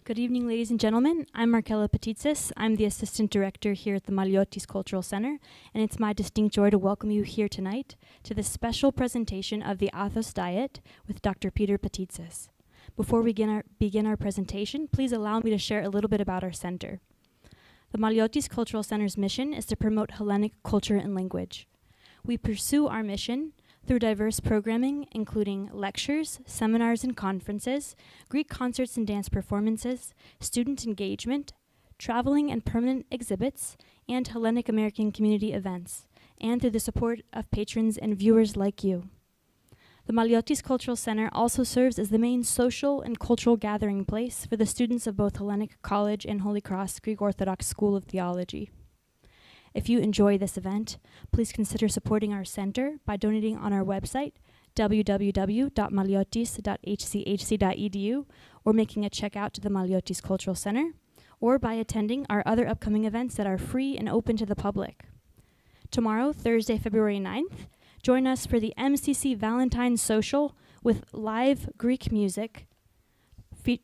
Good evening, ladies and gentlemen. I'm Markella Patitsas. I'm the Assistant Director here at the Maliotis Cultural Center, and it's my distinct joy to welcome you here tonight to this special presentation of the Athos Diet with Dr. Peter Patitsas. Before we begin our presentation, please allow me to share a little bit about our center. The Maliotis Cultural Center's mission is to promote Hellenic culture and language. We pursue our mission through diverse programming, including lectures, seminars and conferences, Greek concerts and dance performances, student engagement, traveling and permanent exhibits, and Hellenic American community events, and through the support of patrons and viewers like you. The Maliotis Cultural Center also serves as the main social and cultural gathering place for the students of both Hellenic College and Holy Cross Greek Orthodox School of Theology. If you enjoy this event, please consider supporting our center by donating on our website, www.maliotis.hchc.edu, or making a check out to the Maliotis Cultural Center, or by attending our other upcoming events that are free and open to the public. Tomorrow, Thursday, February 9th, join us for the MCC Valentine's Social with live Greek music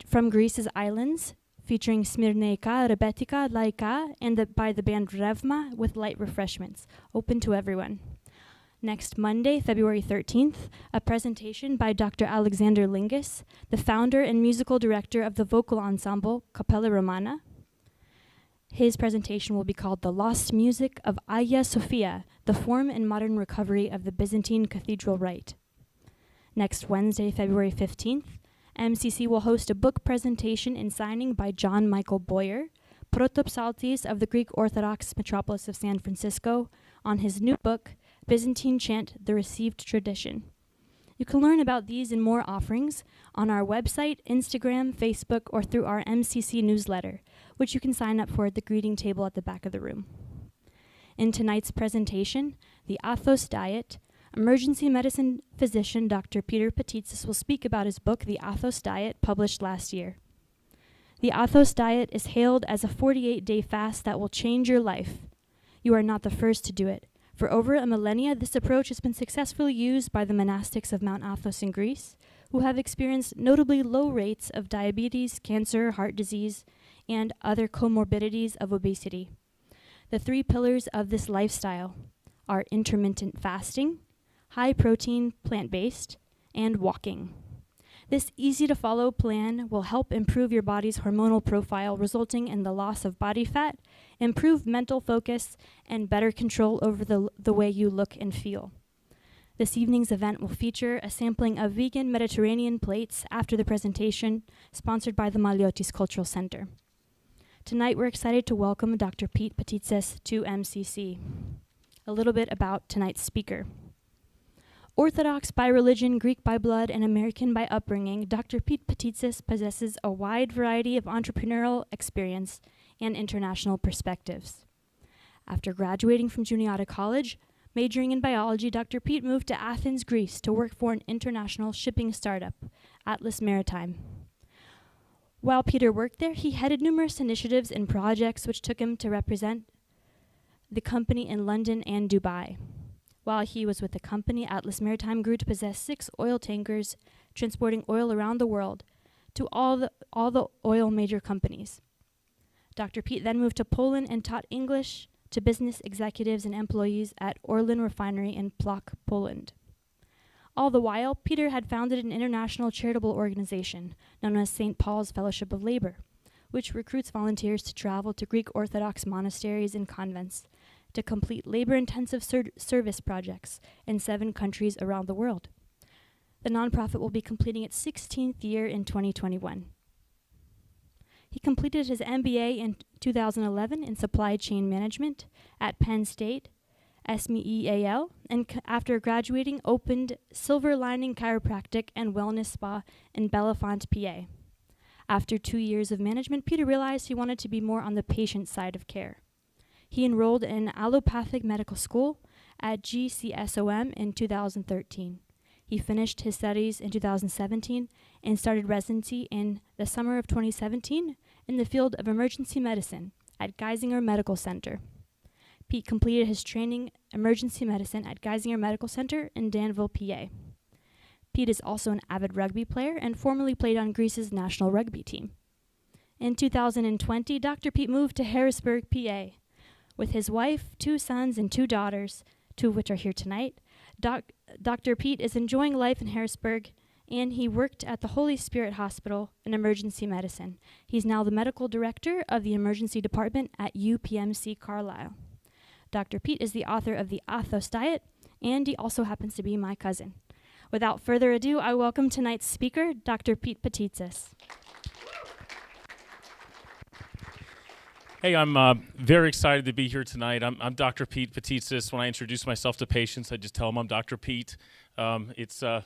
from Greece's islands, featuring Smirneika, Rebetika, Laika, and by the band Revma with light refreshments, open to everyone. Next Monday, February 13th, a presentation by Dr. Alexander Lingis, the founder and musical director of the vocal ensemble Capella Romana. His presentation will be called The Lost Music of Hagia Sophia, the Form and Modern Recovery of the Byzantine Cathedral Rite. Next Wednesday, February 15th, MCC will host a book presentation and signing by John Michael Boyer, Protopsaltis of the Greek Orthodox metropolis of San Francisco, on his new book, Byzantine Chant, The Received Tradition. You can learn about these and more offerings on our website, Instagram, Facebook, or through our MCC newsletter, which you can sign up for at the greeting table at the back of the room. In tonight's presentation, the Athos Diet, emergency medicine physician Dr. Peter Patitsas will speak about his book, The Athos Diet, published last year. The Athos Diet is hailed as a 48-day fast that will change your life. You are not the first to do it. For over a millennia, this approach has been successfully used by the monastics of Mount Athos in Greece, who have experienced notably low rates of diabetes, cancer, heart disease, and other comorbidities of obesity. The three pillars of this lifestyle are intermittent fasting, high-protein, plant-based, and walking. This easy-to-follow plan will help improve your body's hormonal profile, resulting in the loss of body fat, improved mental focus, and better control over the way you look and feel. This evening's event will feature a sampling of vegan Mediterranean plates after the presentation, sponsored by the Maliotis Cultural Center. Tonight, we're excited to welcome Dr. Pete Patitsas to MCC. A little bit about tonight's speaker. Orthodox by religion, Greek by blood, and American by upbringing, Dr. Pete Patitsas possesses a wide variety of entrepreneurial experience and international perspectives. After graduating from Juniata College, majoring in biology, Dr. Pete moved to Athens, Greece to work for an international shipping startup, Atlas Maritime. While Peter worked there, he headed numerous initiatives and projects which took him to represent the company in London and Dubai. While he was with the company, Atlas Maritime grew to possess 6 oil tankers transporting oil around the world to all the oil major companies. Dr. Pete then moved to Poland and taught English to business executives and employees at Orlen Refinery in Plock, Poland. All the while, Peter had founded an international charitable organization known as St. Paul's Fellowship of Labor, which recruits volunteers to travel to Greek Orthodox monasteries and convents to complete labor-intensive service projects in 7 countries around the world. The nonprofit will be completing its 16th year in 2021. He completed his MBA in 2011 in supply chain management at Penn State, SMEAL, and after graduating, opened Silver Lining Chiropractic and Wellness Spa in Bellefonte, PA. After 2 years of management, Peter realized he wanted to be more on the patient side of care. He enrolled in allopathic medical school at GCSOM in 2013. He finished his studies in 2017 and started residency in the summer of 2017 in the field of emergency medicine at Geisinger Medical Center. Pete completed his training emergency medicine at Geisinger Medical Center in Danville, PA. Pete is also an avid rugby player and formerly played on Greece's national rugby team. In 2020, Dr. Pete moved to Harrisburg, PA. With his wife, 2 sons, and 2 daughters, 2 of which are here tonight, Dr. Pete is enjoying life in Harrisburg, and he worked at the Holy Spirit Hospital in emergency medicine. He's now the medical director of the emergency department at UPMC Carlisle. Dr. Pete is the author of the Athos diet, and he also happens to be my cousin. Without further ado, I welcome tonight's speaker, Dr. Pete Patitsas. Hey, I'm very excited to be here tonight. I'm Dr. Pete Patitsas. When I introduce myself to patients, I just tell them I'm Dr. Pete. It's a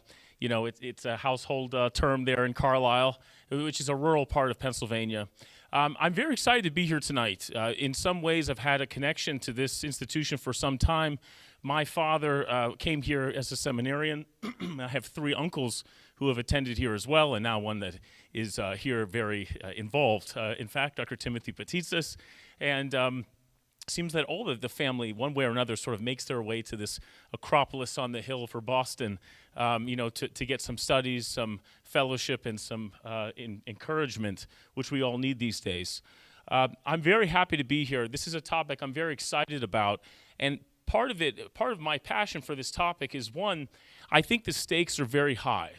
household term there in Carlisle, which is a rural part of Pennsylvania. I'm very excited to be here tonight. In some ways, I've had a connection to this institution for some time. My father came here as a seminarian. I have 3 uncles who have attended here as well, and now one that is here very involved. In fact, Dr. Timothy Patitsas, and seems that all of the family, one way or another, sort of makes their way to this Acropolis on the hill for Boston, to get some studies, some fellowship, and some encouragement, which we all need these days. I'm very happy to be here. This is a topic I'm very excited about, and part of my passion for this topic is, one, I think the stakes are very high.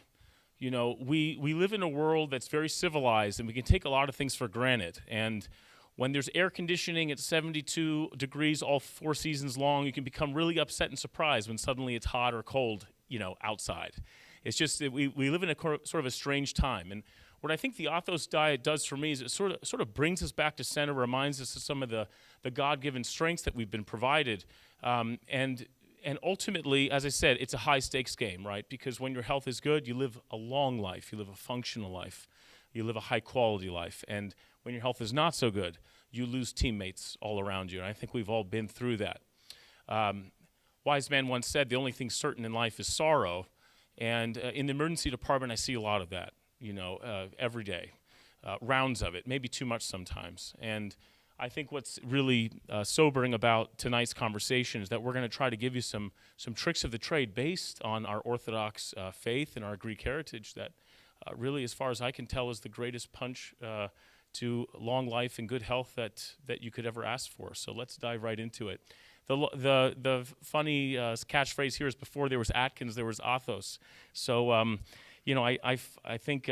You know, we live in a world that's very civilized, and we can take a lot of things for granted. And when there's air conditioning at 72 degrees all 4 seasons long, you can become really upset and surprised when suddenly it's hot or cold, outside. It's just that we live in a sort of a strange time. And what I think the Athos diet does for me is it sort of brings us back to center, reminds us of some of the God-given strengths that we've been provided. And ultimately, as I said, it's a high-stakes game, right? Because when your health is good, you live a long life, you live a functional life, you live a high-quality life. And when your health is not so good, you lose teammates all around you. And I think we've all been through that. Wise man once said, the only thing certain in life is sorrow. And in the emergency department, I see a lot of that, every day. Rounds of it, maybe too much sometimes. And I think what's really sobering about tonight's conversation is that we're going to try to give you some tricks of the trade based on our Orthodox faith and our Greek heritage that really, as far as I can tell, is the greatest punch to long life and good health that you could ever ask for. So let's dive right into it. The funny catchphrase here is, before there was Atkins, there was Athos. So I think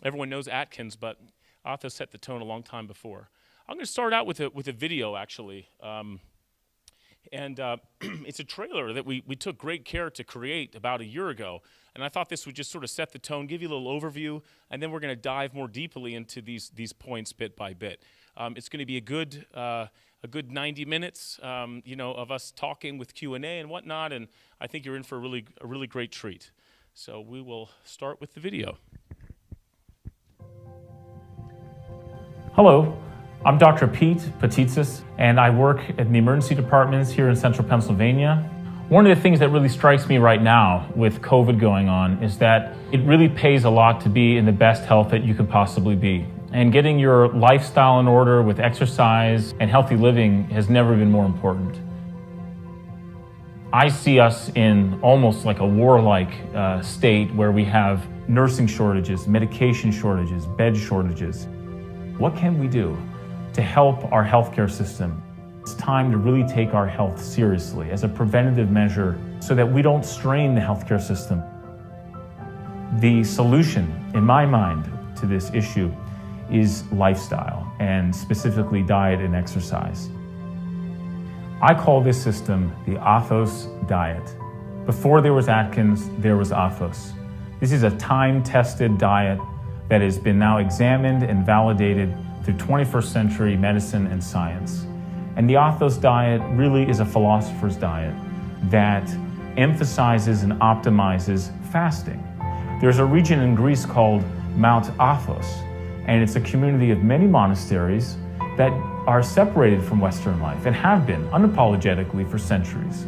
everyone knows Atkins, but Athos set the tone a long time before. I'm going to start out with a video, actually, and it's a trailer that we took great care to create about a year ago, and I thought this would just sort of set the tone, give you a little overview, and then we're going to dive more deeply into these points bit by bit. It's going to be a good 90 minutes, of us talking with Q&A and whatnot, and I think you're in for a really great treat. So we will start with the video. Hello. I'm Dr. Pete Patitsas, and I work at the emergency departments here in central Pennsylvania. One of the things that really strikes me right now with COVID going on is that it really pays a lot to be in the best health that you could possibly be. And getting your lifestyle in order with exercise and healthy living has never been more important. I see us in almost like a warlike state where we have nursing shortages, medication shortages, bed shortages. What can we do to help our healthcare system? It's time to really take our health seriously as a preventative measure so that we don't strain the healthcare system. The solution, in my mind, to this issue is lifestyle, and specifically diet and exercise. I call this system the Athos diet. Before there was Atkins, there was Athos. This is a time-tested diet that has been now examined and validated through 21st century medicine and science. And the Athos diet really is a philosopher's diet that emphasizes and optimizes fasting. There's a region in Greece called Mount Athos, and it's a community of many monasteries that are separated from Western life and have been unapologetically for centuries.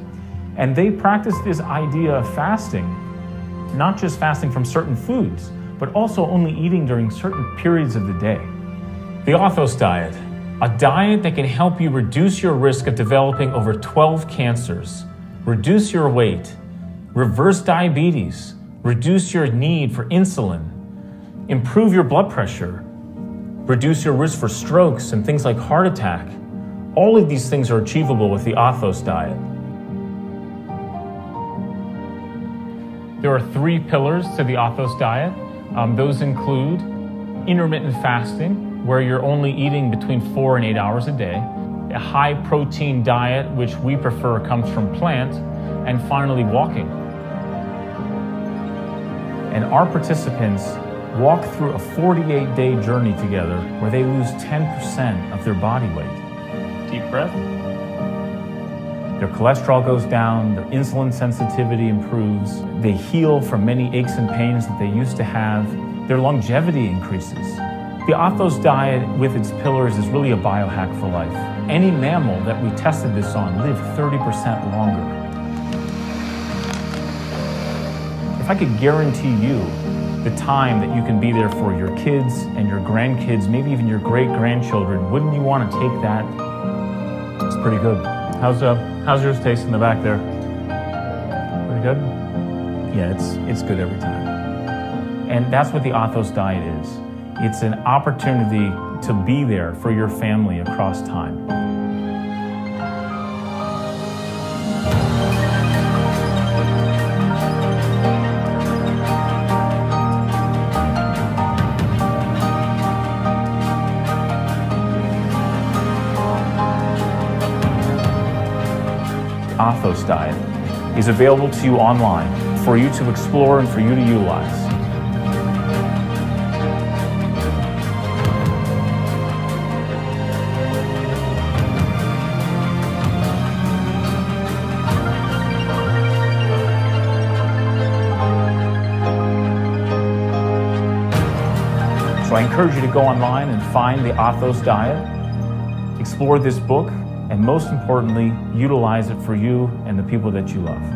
And they practice this idea of fasting, not just fasting from certain foods, but also only eating during certain periods of the day. The Athos diet, a diet that can help you reduce your risk of developing over 12 cancers, reduce your weight, reverse diabetes, reduce your need for insulin, improve your blood pressure, reduce your risk for strokes and things like heart attack. All of these things are achievable with the Athos diet. There are 3 pillars to the Athos diet. Those include intermittent fasting, where you're only eating between 4 and 8 hours a day, a high-protein diet, which we prefer comes from plant, and finally walking. And our participants walk through a 48-day journey together where they lose 10% of their body weight. Deep breath. Their cholesterol goes down, their insulin sensitivity improves, they heal from many aches and pains that they used to have, their longevity increases. The Athos diet with its pillars is really a biohack for life. Any mammal that we tested this on lived 30% longer. If I could guarantee you the time that you can be there for your kids and your grandkids, maybe even your great-grandchildren, wouldn't you want to take that? It's pretty good. How's yours taste in the back there? Pretty good? Yeah, it's good every time. And that's what the Athos diet is. It's an opportunity to be there for your family across time. Athos diet is available to you online for you to explore and for you to utilize. So I encourage you to go online and find the Athos diet, explore this book, and most importantly, utilize it for you and the people that you love. Just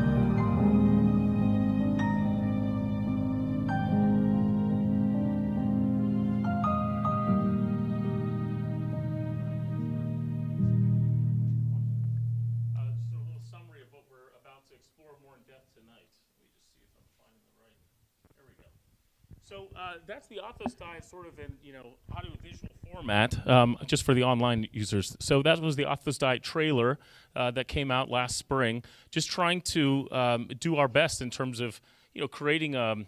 a little summary of what we're about to explore more in depth tonight. Let me just see if I'm finding the right. There we go. So that's the Athos diet, sort of in audio-visual format, just for the online users. So that was the Athos diet trailer that came out last spring. Just trying to do our best in terms of creating a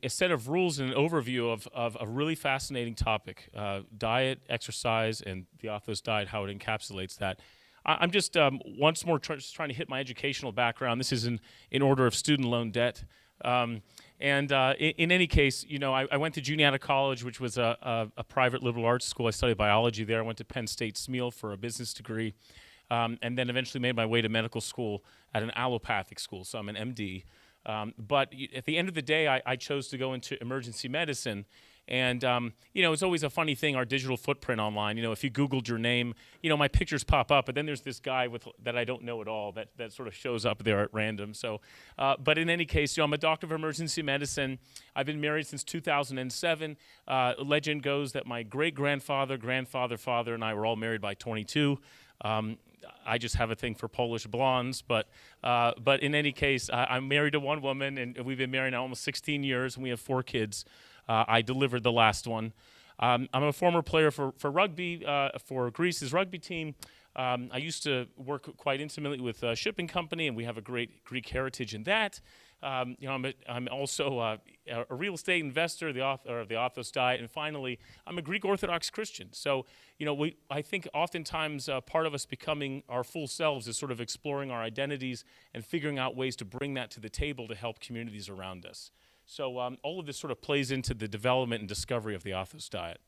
set of rules and an overview of a really fascinating topic: diet, exercise, and the Athos diet, how it encapsulates that. I'm just once more just trying to hit my educational background. This is in order of student loan debt. In any case, I went to Juniata College, which was a private liberal arts school. I studied biology there. I went to Penn State Smeal for a business degree, and then eventually made my way to medical school at an allopathic school, so I'm an MD. But at the end of the day, I chose to go into emergency medicine. And, it's always a funny thing, our digital footprint online. If you Googled your name, my pictures pop up, but then there's this guy that I don't know at all that sort of shows up there at random. So, but in any case, I'm a doctor of emergency medicine. I've been married since 2007. Legend goes that my great-grandfather, father, and I were all married by 22. I just have a thing for Polish blondes, but in any case, I'm married to one woman, and we've been married now almost 16 years, and we have 4 kids. I delivered the last one. I'm a former player for rugby, for Greece's rugby team. I used to work quite intimately with a shipping company, and we have a great Greek heritage in that. I'm also a real estate investor, the author of the Athos diet, and finally, I'm a Greek Orthodox Christian. So, I think oftentimes part of us becoming our full selves is sort of exploring our identities and figuring out ways to bring that to the table to help communities around us. So all of this sort of plays into the development and discovery of the Athos diet.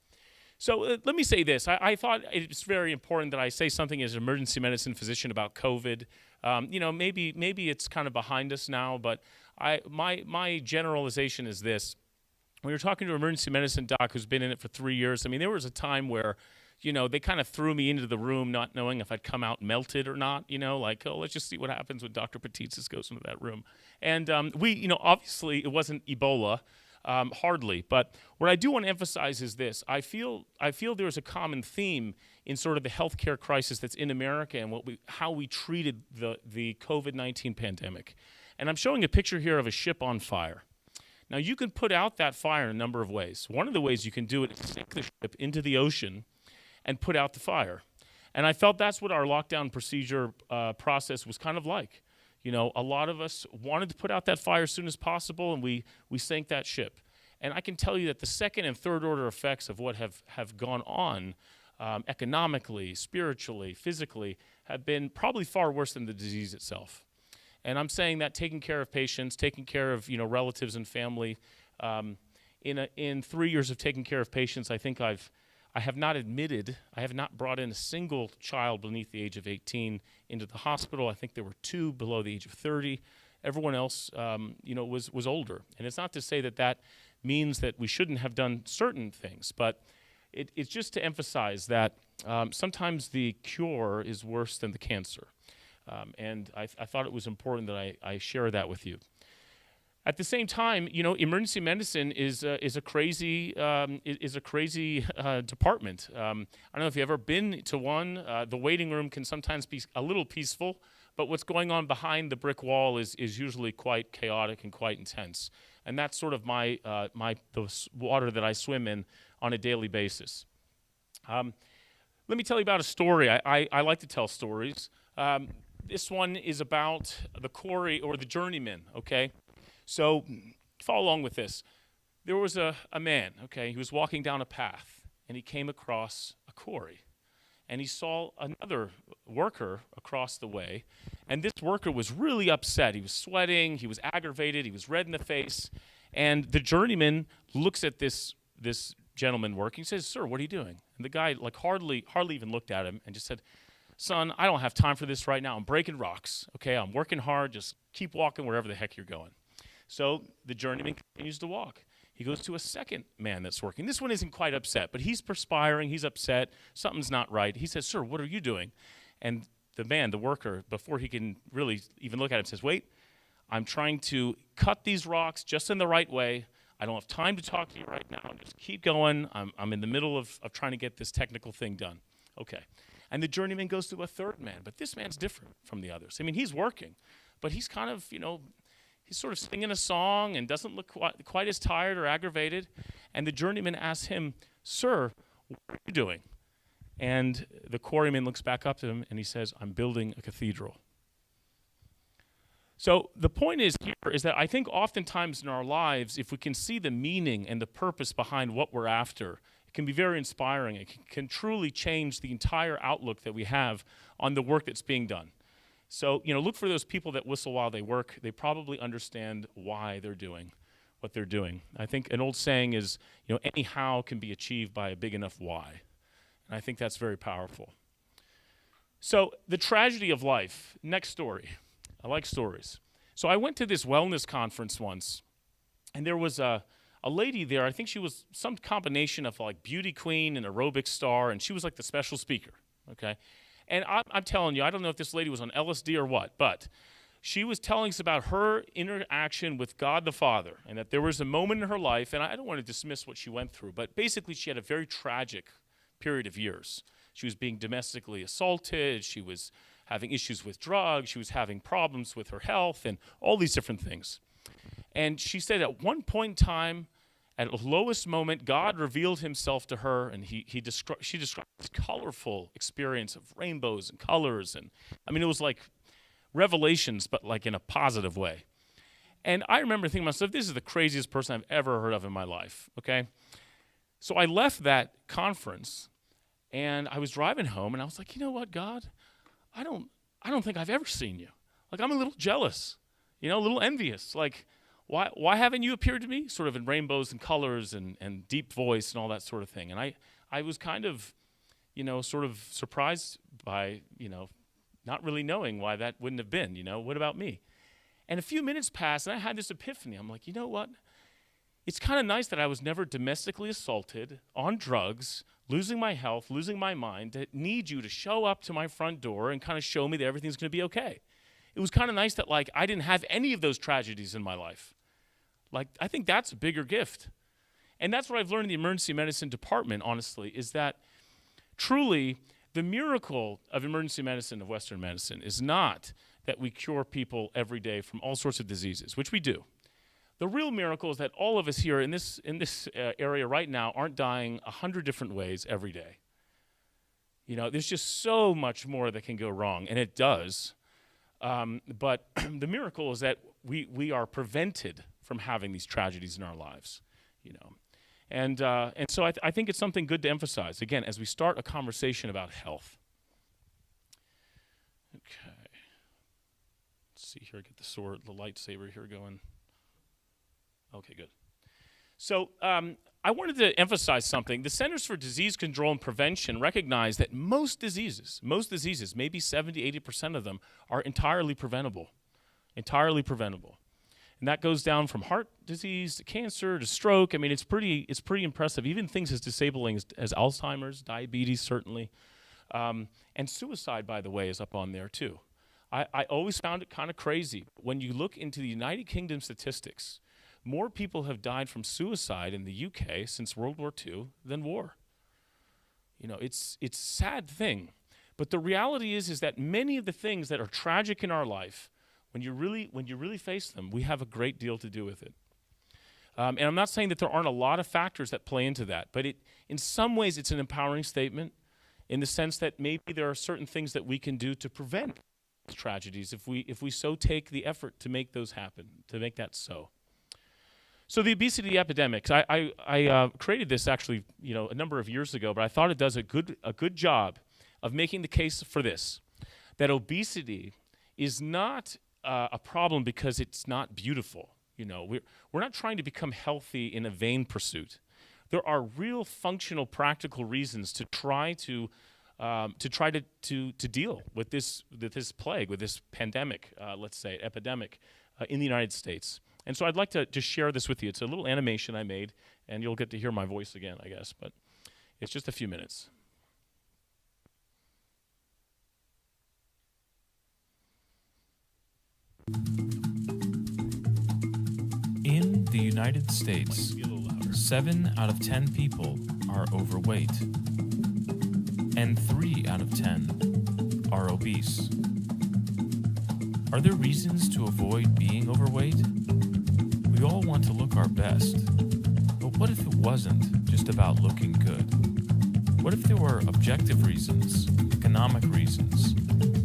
So let me say this. I thought it's very important that I say something as an emergency medicine physician about COVID. Maybe it's kind of behind us now, but my generalization is this. When you're talking to an emergency medicine doc who's been in it for 3 years, there was a time where they kind of threw me into the room not knowing if I'd come out melted or not, let's just see what happens when Dr. Patitsas goes into that room. And obviously it wasn't Ebola, hardly. But what I do want to emphasize is this. I feel there's a common theme in sort of the healthcare crisis that's in America and how we treated the COVID-19 pandemic. And I'm showing a picture here of a ship on fire. Now, you can put out that fire in a number of ways. One of the ways you can do it is sink the ship into the ocean and put out the fire. And I felt that's what our lockdown procedure process was kind of like. You know, a lot of us wanted to put out that fire as soon as possible, and we sank that ship. And I can tell you that the second and third order effects of what have gone on economically, spiritually, physically, have been probably far worse than the disease itself. And I'm saying that taking care of patients, taking care of relatives and family, in 3 years of taking care of patients, I think I have not brought in a single child beneath the age of 18 into the hospital. I think there were 2 below the age of 30. Everyone else, was older. And it's not to say that means that we shouldn't have done certain things, but it's just to emphasize that sometimes the cure is worse than the cancer. And I thought it was important that I share that with you. At the same time, emergency medicine is a crazy department. I don't know if you've ever been to one. The waiting room can sometimes be a little peaceful, but what's going on behind the brick wall is usually quite chaotic and quite intense. And that's sort of the water that I swim in on a daily basis. Let me tell you about a story. I like to tell stories. This one is about the quarry or the journeyman, okay? So follow along with this. There was a man, okay? He was walking down a path, and he came across a quarry. And he saw another worker across the way, and this worker was really upset. He was sweating, he was aggravated, he was red in the face, and the journeyman looks at this gentleman working. He says, "Sir, what are you doing?" And the guy hardly even looked at him and just said, "Son, I don't have time for this right now. I'm breaking rocks, okay? I'm working hard. Just keep walking wherever the heck you're going." So the journeyman continues to walk. He goes to a second man that's working. This one isn't quite upset, but he's perspiring. He's upset. Something's not right. He says, "Sir, what are you doing?" And the worker, before he can really even look at him, says, "Wait, I'm trying to cut these rocks just in the right way. I don't have time to talk to you right now. Just keep going. I'm in the middle of trying to get this technical thing done." Okay. And the journeyman goes to a third man, but this man's different from the others. I mean, he's working, but he's kind of, he's sort of singing a song and doesn't look quite as tired or aggravated. And the journeyman asks him, "Sir, what are you doing?" And the quarryman looks back up to him and he says, "I'm building a cathedral." So the point is that I think oftentimes in our lives, if we can see the meaning and the purpose behind what we're after, it can be very inspiring. It can truly change the entire outlook that we have on the work that's being done. So, look for those people that whistle while they work. They probably understand why they're doing what they're doing. I think an old saying is, any how can be achieved by a big enough why. And I think that's very powerful. So the tragedy of life, next story. I like stories. So I went to this wellness conference once, and there was a lady there. I think she was some combination of like beauty queen and aerobics star, and she was like the special speaker, okay? And I'm telling you, I don't know if this lady was on LSD or what, but she was telling us about her interaction with God the Father, and that there was a moment in her life, and I don't want to dismiss what she went through, but basically she had a very tragic period of years. She was being domestically assaulted, she was having issues with drugs, she was having problems with her health, and all these different things. And she said at one point in time, at the lowest moment, God revealed himself to her, and she described this colorful experience of rainbows and colors. And I mean, it was like revelations, but like in a positive way. And I remember thinking to myself, this is the craziest person I've ever heard of in my life, okay? So I left that conference, and I was driving home, and I was like, you know what, God? I don't think I've ever seen you. Like, I'm a little jealous, a little envious. Like, why haven't you appeared to me? Sort of in rainbows and colors and deep voice and all that sort of thing. And I was kind of, sort of surprised by, not really knowing why that wouldn't have been, what about me? And a few minutes passed, and I had this epiphany. I'm like, you know what? It's kind of nice that I was never domestically assaulted, on drugs, losing my health, losing my mind, to need you to show up to my front door and kind of show me that everything's going to be okay. It was kind of nice that, like, I didn't have any of those tragedies in my life. Like, I think that's a bigger gift. And that's what I've learned in the emergency medicine department, honestly, is that truly the miracle of emergency medicine, of Western medicine, is not that we cure people every day from all sorts of diseases, which we do. The real miracle is that all of us here in this area right now aren't dying 100 different ways every day. You know, there's just so much more that can go wrong, and it does. But the miracle is that we are prevented from having these tragedies in our lives, you know. And so I think it's something good to emphasize, again, as we start a conversation about health. Okay. Let's see here, get the lightsaber here going. Okay, good. So I wanted to emphasize something. The Centers for Disease Control and Prevention recognize that most diseases, maybe 70-80% of them, are entirely preventable. Entirely preventable. And that goes down from heart disease to cancer to stroke. I mean, it's pretty impressive. Even things as disabling as Alzheimer's, diabetes, certainly. And suicide, by the way, is up on there, too. I always found it kind of crazy. When you look into the United Kingdom statistics, more people have died from suicide in the UK since World War II than war. You know, it's a sad thing. But the reality is that many of the things that are tragic in our life, when you really face them, we have a great deal to do with it. And I'm not saying that there aren't a lot of factors that play into that, but in some ways it's an empowering statement in the sense that maybe there are certain things that we can do to prevent tragedies if we so take the effort to make those happen, to make that so. So the obesity epidemics, I created this actually, you know, a number of years ago, but I thought it does a good job of making the case for this, that obesity is not a problem because it's not beautiful. You know, we're not trying to become healthy in a vain pursuit. There are real functional, practical reasons to try to deal with this plague, with this pandemic, let's say, epidemic in the United States. And so I'd like to share this with you. It's a little animation I made, and you'll get to hear my voice again, I guess, but it's just a few minutes. In the United States, 7 out of 10 people are overweight, and 3 out of 10 are obese. Are there reasons to avoid being overweight? We all want to look our best, but what if it wasn't just about looking good? What if there were objective reasons, economic reasons,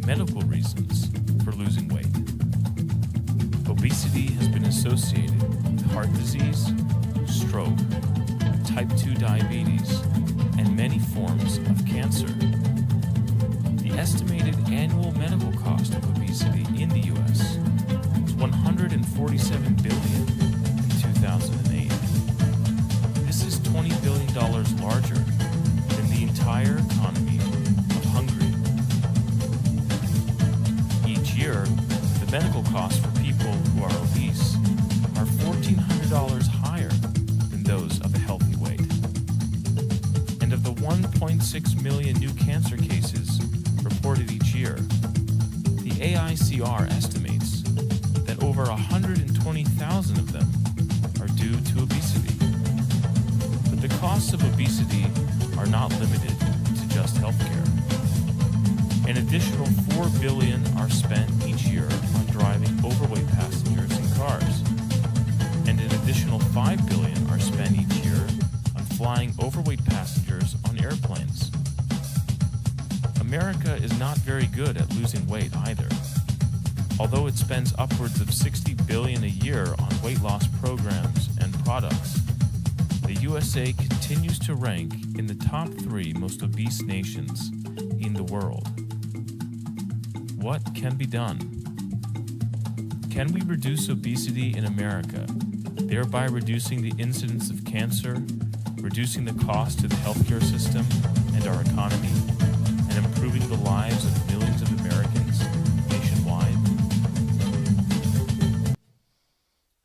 medical reasons for losing weight? Obesity has been associated with heart disease, stroke, type 2 diabetes, and many forms of cancer. The estimated annual medical cost of obesity in the U.S. was $147 billion in 2008. This is $20 billion larger than the entire economy of Hungary. Each year, the medical costs for people who are obese are $1,400 higher than those of a healthy weight. And of the 1.6 million new cancer cases reported each year, the AICR estimates that over 120,000 of them are due to obesity. But the costs of obesity are not limited to just healthcare. An additional $4 billion are spent each year on driving overweight passengers in cars, and an additional $5 billion are spent each year on flying overweight passengers on airplanes. America is not very good at losing weight either. Although it spends upwards of $60 billion a year on weight loss programs and products, the USA continues to rank in the top 3 most obese nations in the world. What can be done? Can we reduce obesity in America, thereby reducing the incidence of cancer, reducing the cost to the healthcare system and our economy, and improving the lives of millions of Americans nationwide?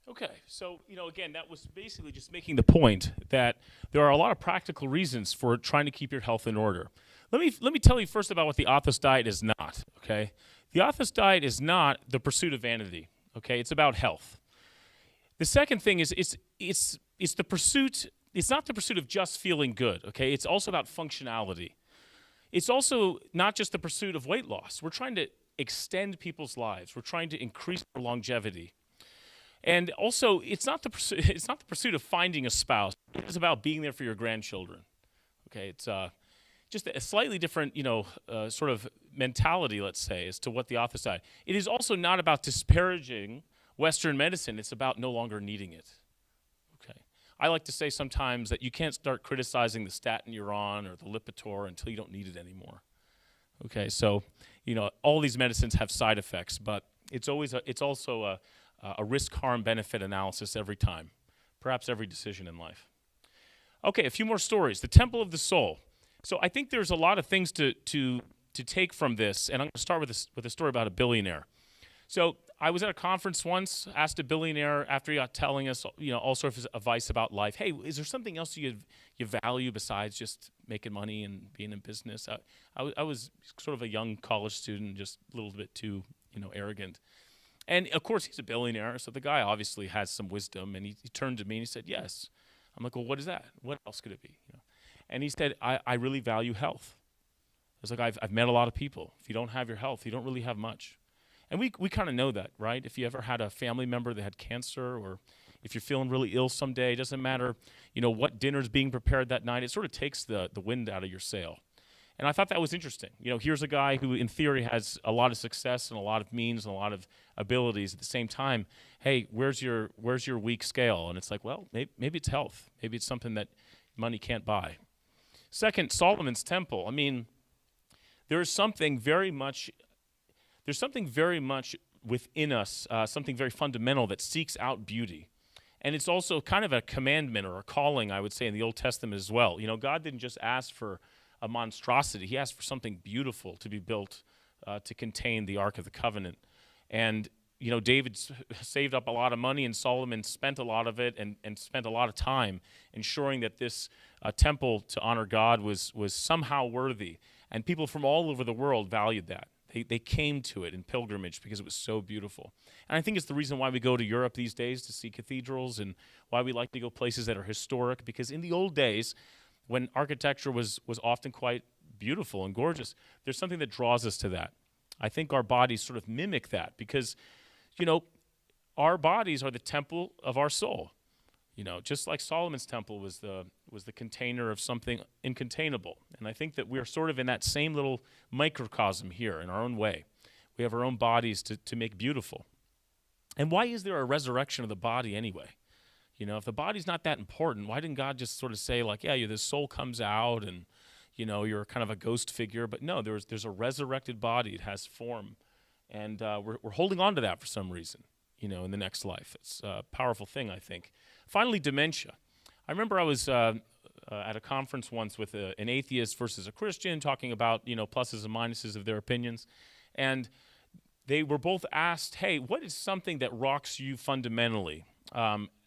Okay, so, you know, again, that was basically just making the point that there are a lot of practical reasons for trying to keep your health in order. Let me tell you first about what the Athos diet is not, okay? The Athos diet is not the pursuit of vanity, okay? It's about health. The second thing is it's the pursuit, it's not the pursuit of just feeling good, okay? It's also about functionality. It's also not just the pursuit of weight loss. We're trying to extend people's lives. We're trying to increase their longevity. And also, it's not the pursuit of finding a spouse. It's about being there for your grandchildren. Okay, it's just a slightly different, sort of mentality, let's say, as to what the author said. It is also not about disparaging Western medicine. It's about no longer needing it. Okay, I like to say sometimes that you can't start criticizing the statin you're on or the Lipitor until you don't need it anymore. Okay, so all these medicines have side effects, but it's also a risk-harm benefit analysis every time, perhaps every decision in life. Okay, a few more stories. The Temple of the Soul. So I think there's a lot of things to take from this, and I'm going to start with a story about a billionaire. So I was at a conference once, asked a billionaire after he got telling us, all sorts of advice about life. Hey, is there something else you value besides just making money and being in business? I was sort of a young college student, just a little bit too, arrogant. And of course, he's a billionaire, so the guy obviously has some wisdom. And he turned to me and he said, "Yes." I'm like, "Well, what is that? What else could it be?" And he said, I really value health. It's like I've met a lot of people. If you don't have your health, you don't really have much. And we kind of know that, right? If you ever had a family member that had cancer, or if you're feeling really ill someday, it doesn't matter, what dinner's being prepared that night. It sort of takes the wind out of your sail. And I thought that was interesting. Here's a guy who, in theory, has a lot of success and a lot of means and a lot of abilities. At the same time, hey, where's your weak scale? And it's like, well, maybe it's health. Maybe it's something that money can't buy. Second, Solomon's temple. I mean, there's something very much within us, something very fundamental that seeks out beauty. And it's also kind of a commandment or a calling, I would say, in the Old Testament as well. God didn't just ask for a monstrosity. He asked for something beautiful to be built to contain the Ark of the Covenant. And, David saved up a lot of money, and Solomon spent a lot of it and spent a lot of time ensuring that this temple to honor God was somehow worthy. And people from all over the world valued that. They came to it in pilgrimage because it was so beautiful. And I think it's the reason why we go to Europe these days to see cathedrals, and why we like to go places that are historic, because in the old days, when architecture was often quite beautiful and gorgeous, there's something that draws us to that. I think our bodies sort of mimic that because, our bodies are the temple of our soul. Just like Solomon's temple was the container of something incontainable. And I think that we're sort of in that same little microcosm here in our own way. We have our own bodies to make beautiful. And why is there a resurrection of the body anyway? If the body's not that important, why didn't God just sort of say, like, yeah, the soul comes out and, you're kind of a ghost figure? But no, there's a resurrected body. It has form. And we're holding on to that for some reason, in the next life. It's a powerful thing, I think. Finally, dementia. I remember I was at a conference once with an atheist versus a Christian talking about, pluses and minuses of their opinions. And they were both asked, hey, what is something that rocks you fundamentally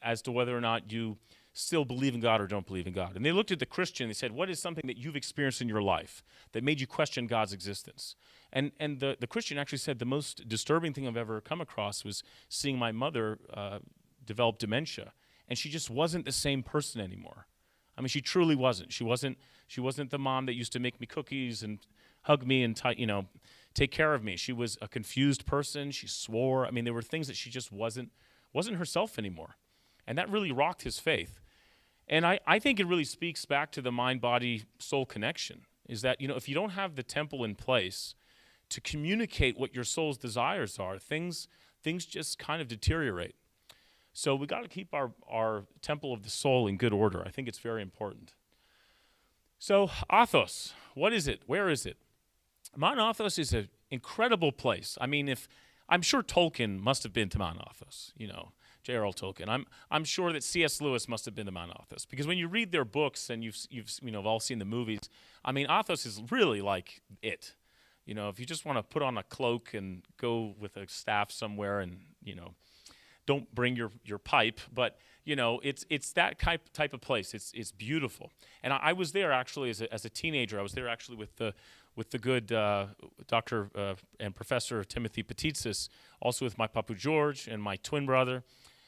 as to whether or not you still believe in God or don't believe in God? And they looked at the Christian, they said, what is something that you've experienced in your life that made you question God's existence? And the Christian actually said, the most disturbing thing I've ever come across was seeing my mother develop dementia. And she just wasn't the same person anymore. I mean, she truly wasn't. She wasn't the mom that used to make me cookies and hug me and take care of me. She was a confused person. She swore. I mean, there were things that she just wasn't herself anymore. And that really rocked his faith. And I think it really speaks back to the mind-body-soul connection, is that, if you don't have the temple in place to communicate what your soul's desires are, things just kind of deteriorate. So we got to keep our temple of the soul in good order. I think it's very important. So Athos, what is it? Where is it? Mount Athos is an incredible place. I mean, I'm sure Tolkien must have been to Mount Athos, J.R.R. Tolkien. I'm sure that C.S. Lewis must have been to Mount Athos, because when you read their books and you've all seen the movies, I mean, Athos is really like it. If you just want to put on a cloak and go with a staff somewhere and, don't bring your pipe, but it's that type of place. It's beautiful. And I was there actually as a teenager. I was there actually with the good Dr. And Professor Timothy Patitsas, also with my Papu George and my twin brother,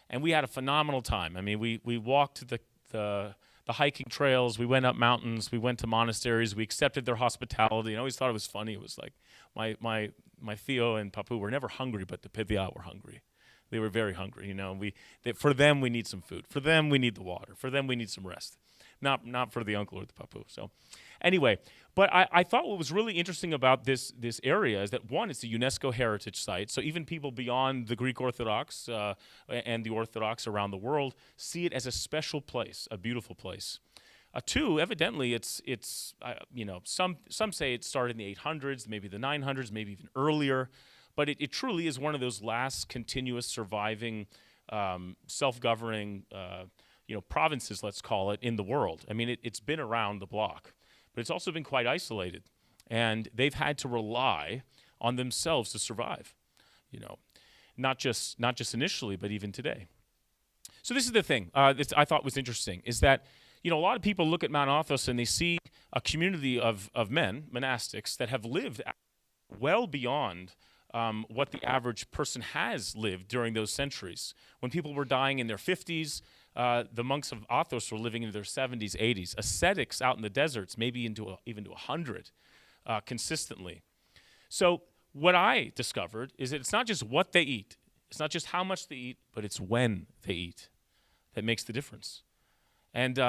and we had a phenomenal time. I mean, we walked the hiking trails, we went up mountains, we went to monasteries, we accepted their hospitality. And I always thought it was funny. It was like my Theo and Papu were never hungry, but the Pithiat were hungry. They were very hungry. For them, we need some food. For them, we need the water. For them, we need some rest. Not for the uncle or the papu. So anyway, but I thought what was really interesting about this area is that, one, it's a UNESCO heritage site. So even people beyond the Greek Orthodox and the Orthodox around the world see it as a special place, a beautiful place. Two, evidently, it's some say it started in the 800s, maybe the 900s, maybe even earlier, but it truly is one of those last continuous surviving self-governing provinces, let's call it, in the world. I mean, it's been around the block, but it's also been quite isolated, and they've had to rely on themselves to survive. Not just initially, but even today. So this is the thing I thought was interesting, is that a lot of people look at Mount Athos and they see a community of men, monastics, that have lived well beyond what the average person has lived during those centuries. When people were dying in their 50s, the monks of Athos were living in their 70s, 80s. Ascetics out in the deserts, maybe even to 100 consistently. So what I discovered is that it's not just what they eat, it's not just how much they eat, but it's when they eat that makes the difference. And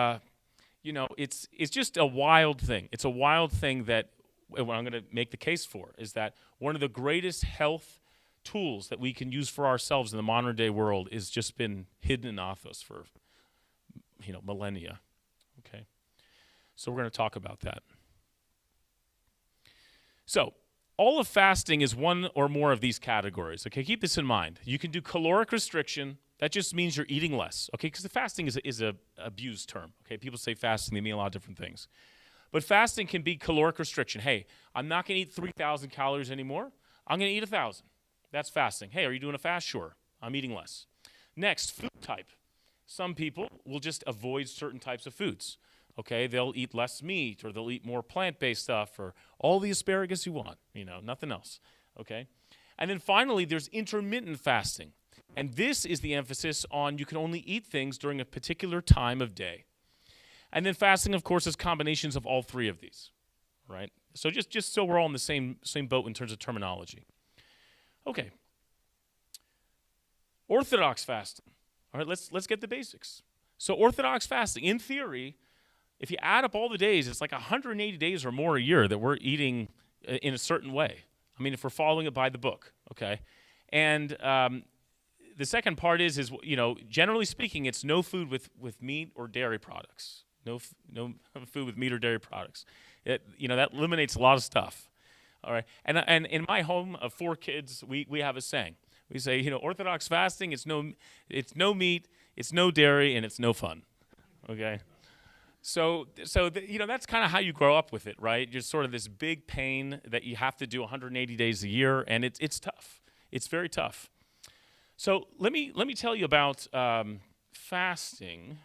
it's just a wild thing. It's a wild thing that what I'm going to make the case for is that one of the greatest health tools that we can use for ourselves in the modern day world is just been hidden in Athos for millennia. Okay, so we're going to talk about that. So all of fasting is one or more of these categories. Okay, keep this in mind. You can do caloric restriction. That just means you're eating less, okay? Because the fasting is a abused term, okay? People say fasting, they mean a lot of different things. But fasting can be caloric restriction. Hey, I'm not going to eat 3,000 calories anymore. I'm going to eat 1,000. That's fasting. Hey, are you doing a fast? Sure. I'm eating less. Next, food type. Some people will just avoid certain types of foods, okay? They'll eat less meat, or they'll eat more plant-based stuff, or all the asparagus you want, nothing else, okay? And then finally, there's intermittent fasting. And this is the emphasis on you can only eat things during a particular time of day. And then fasting, of course, is combinations of all three of these, right? So just so we're all in the same boat in terms of terminology. Okay. Orthodox fasting. All right, let's get the basics. So Orthodox fasting, in theory, if you add up all the days, it's like 180 days or more a year that we're eating in a certain way. I mean, if we're following it by the book, okay? And the second part is generally speaking, it's no food with meat or dairy products. No food with meat or dairy products. That eliminates a lot of stuff. All right. And in my home of 4 kids, we have a saying. We say, Orthodox fasting, it's no meat, it's no dairy, and it's no fun. Okay. So that's kind of how you grow up with it, right? You're sort of this big pain that you have to do 180 days a year, and it's tough. It's very tough. So let me tell you about fasting,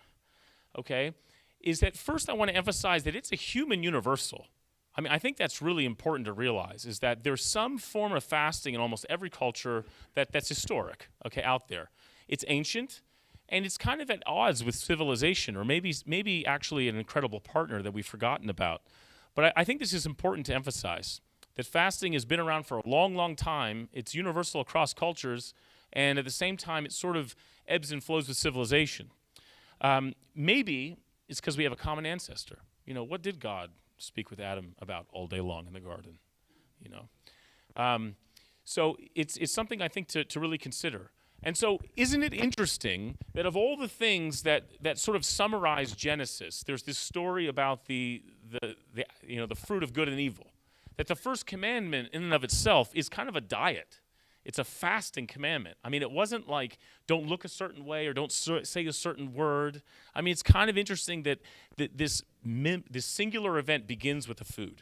okay, is that first I want to emphasize that it's a human universal. I mean, I think that's really important to realize, is that there's some form of fasting in almost every culture that's historic, okay, out there. It's ancient, and it's kind of at odds with civilization, or maybe actually an incredible partner that we've forgotten about. But I think this is important to emphasize, that fasting has been around for a long, long time. It's universal across cultures, and at the same time, it sort of ebbs and flows with civilization. Maybe it's because we have a common ancestor. What did God speak with Adam about all day long in the garden? So it's something I think to really consider. And so isn't it interesting that of all the things that sort of summarize Genesis, there's this story about the fruit of good and evil, that the first commandment in and of itself is kind of a diet. It's a fasting commandment. I mean, it wasn't like don't look a certain way or don't say a certain word. I mean, it's kind of interesting that this singular event begins with the food.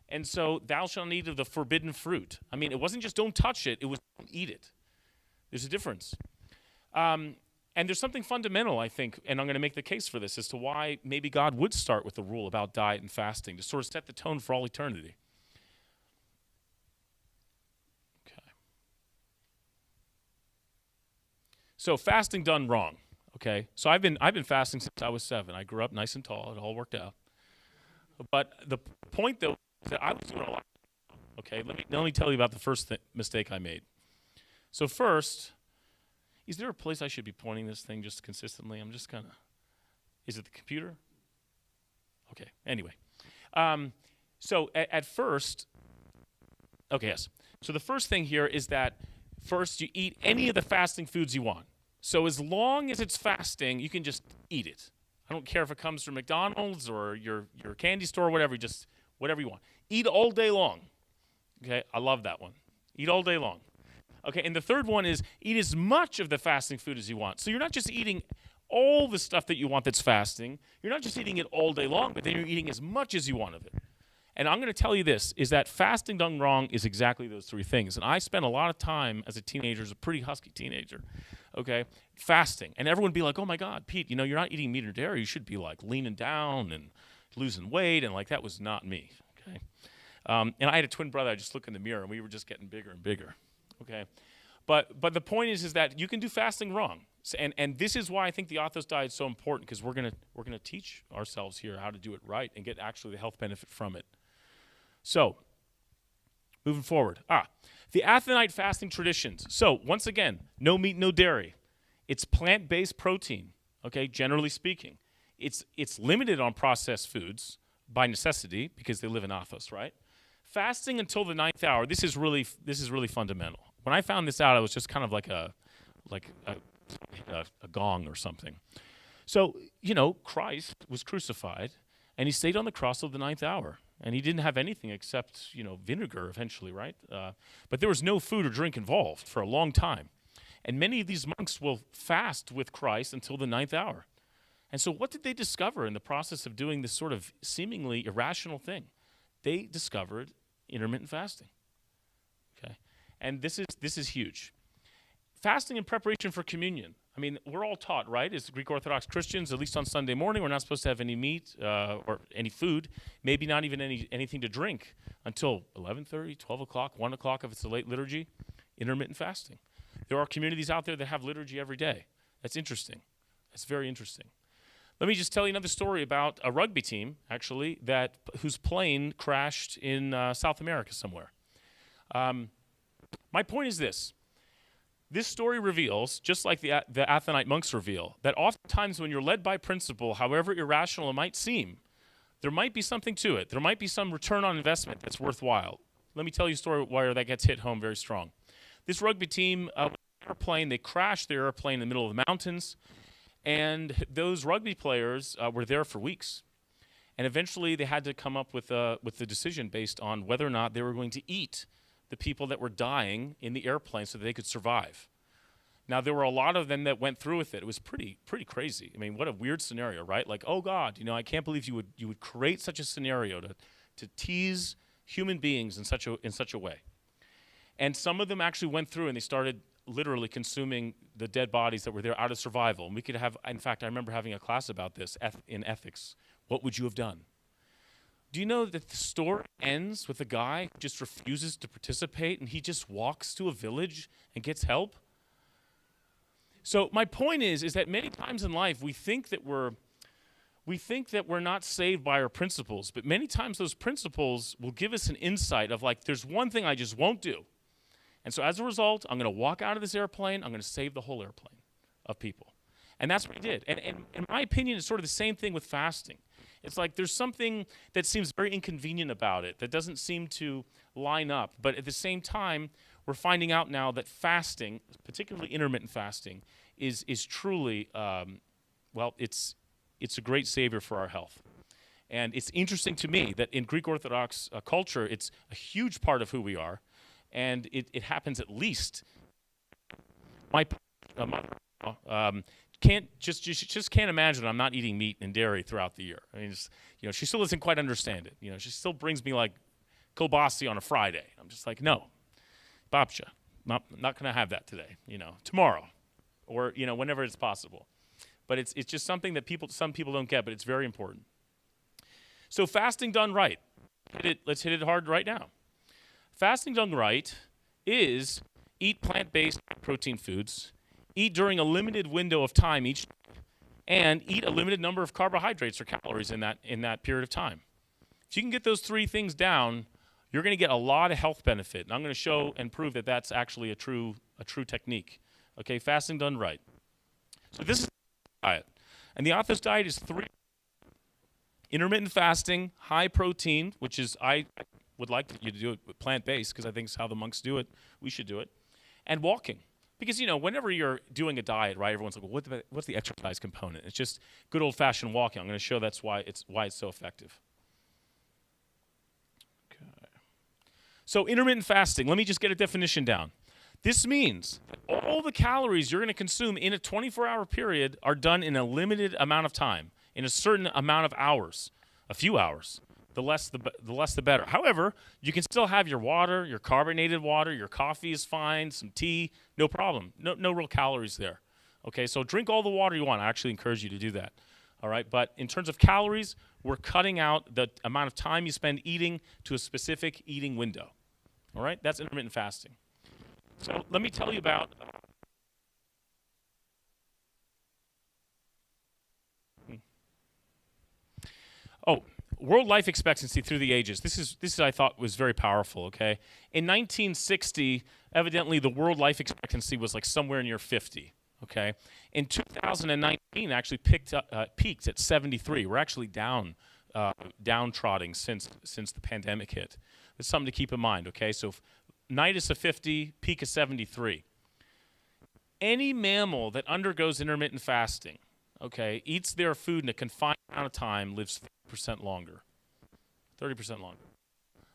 And so thou shalt not eat of the forbidden fruit. I mean, it wasn't just don't touch it. It was don't eat it. There's a difference. And there's something fundamental, I think, and I'm going to make the case for this, as to why maybe God would start with a rule about diet and fasting to sort of set the tone for all eternity. So fasting done wrong, okay? So I've been fasting since I was 7. I grew up nice and tall. It all worked out. But the point, though, is that I was doing a lot. Okay, let me tell you about the first mistake I made. So first, Is there a place I should be pointing this thing just consistently? I'm just kind of, is it the computer? Okay, anyway. So at first, okay, yes. So the first thing here is that first you eat any of the fasting foods you want. So as long as it's fasting, you can just eat it. I don't care if it comes from McDonald's or your candy store or whatever, just whatever you want. Eat all day long. Okay, I love that one. Eat all day long. Okay, and the third one is eat as much of the fasting food as you want. So you're not just eating all the stuff that you want that's fasting. You're not just eating it all day long, but then you're eating as much as you want of it. And I'm going to tell you this, is that fasting done wrong is exactly those three things. And I spent a lot of time as a teenager, as a pretty husky teenager, okay, fasting. And everyone would be like, oh my God, Pete, you're not eating meat or dairy. You should be like leaning down and losing weight. And like that was not me, okay. And I had a twin brother. I just looked in the mirror and we were just getting bigger and bigger, okay. But the point is that you can do fasting wrong. And this is why I think the Athos diet is so important, because we're gonna teach ourselves here how to do it right and get actually the health benefit from it. So, moving forward. The Athonite fasting traditions. So, once again, no meat, no dairy. It's plant-based protein, okay, generally speaking. It's limited on processed foods by necessity because they live in Athos, right? Fasting until the 9th hour, this is really fundamental. When I found this out, I was just kind of like a gong or something. So, Christ was crucified, and he stayed on the cross till the 9th hour. And he didn't have anything except, vinegar eventually, right? But there was no food or drink involved for a long time. And many of these monks will fast with Christ until the 9th hour. And so what did they discover in the process of doing this sort of seemingly irrational thing? They discovered intermittent fasting, okay? And this is huge. Fasting in preparation for communion. I mean, we're all taught, right, as Greek Orthodox Christians, at least on Sunday morning, we're not supposed to have any meat or any food, maybe not even anything to drink until 11:30, 12 o'clock, 1 o'clock if it's a late liturgy, intermittent fasting. There are communities out there that have liturgy every day. That's interesting. That's very interesting. Let me just tell you another story about a rugby team, actually, whose plane crashed in South America somewhere. My point is this. This story reveals, just like the Athonite monks reveal, that oftentimes when you're led by principle, however irrational it might seem, there might be something to it. There might be some return on investment that's worthwhile. Let me tell you a story where that gets hit home very strong. This rugby team, airplane, they crashed their airplane in the middle of the mountains, and those rugby players were there for weeks. And eventually they had to come up with the decision based on whether or not they were going to eat the people that were dying in the airplane so that they could survive. Now, there were a lot of them that went through with it. It was pretty crazy. I mean, what a weird scenario, right? Like, oh God, I can't believe you would create such a scenario to tease human beings in such a way. And some of them actually went through and they started literally consuming the dead bodies that were there out of survival. And we could have, in fact, I remember having a class about this in ethics. What would you have done? Do you know that the story ends with a guy who just refuses to participate and he just walks to a village and gets help? So my point is that many times in life we think that we're not saved by our principles, but many times those principles will give us an insight of like, there's one thing I just won't do. And so as a result, I'm going to walk out of this airplane, I'm going to save the whole airplane of people. And that's what he did. And in my opinion, it's sort of the same thing with fasting. It's like there's something that seems very inconvenient about it, that doesn't seem to line up. But at the same time, we're finding out now that fasting, particularly intermittent fasting, is truly, it's a great savior for our health. And it's interesting to me that in Greek Orthodox culture, it's a huge part of who we are. And it happens at least. My mother just can't imagine I'm not eating meat and dairy throughout the year. I mean, she still doesn't quite understand it. She still brings me like kielbasa on a Friday. I'm just like, no, babcha, not going to have that today. Tomorrow, or whenever it's possible. But it's just something that some people don't get, but it's very important. So fasting done right. Let's hit it hard right now. Fasting done right is eat plant-based protein foods, eat during a limited window of time each day, and eat a limited number of carbohydrates or calories in that period of time. If you can get those three things down, you're going to get a lot of health benefit. And I'm going to show and prove that that's actually a true technique Okay, fasting done right. So this is the diet. And the Athos diet is 3: intermittent fasting, high protein, which is, I would like you to do it with plant-based because I think it's how the monks do it. We should do it. And walking. Because, whenever you're doing a diet, right, everyone's like, well, what's the exercise component? It's just good old-fashioned walking. I'm going to show that's why it's so effective. Okay. So intermittent fasting, let me just get a definition down. This means that all the calories you're going to consume in a 24-hour period are done in a limited amount of time, in a certain amount of hours, a few hours. The less the better. However, you can still have your water, your carbonated water, your coffee is fine, some tea, no problem. No real calories there. Okay, so drink all the water you want. I actually encourage you to do that. All right, but in terms of calories, we're cutting out the amount of time you spend eating to a specific eating window. All right, that's intermittent fasting. So let me tell you about world life expectancy through the ages. This is I thought was very powerful, okay? In 1960, evidently the world life expectancy was like somewhere near 50, okay? In 2019 actually peaked at 73. We're actually downtrodden since the pandemic hit. It's something to keep in mind, okay? So night is a 50, peak is 73. Any mammal that undergoes intermittent fasting, okay, eats their food in a confined amount of time, lives 30% longer. 30% longer.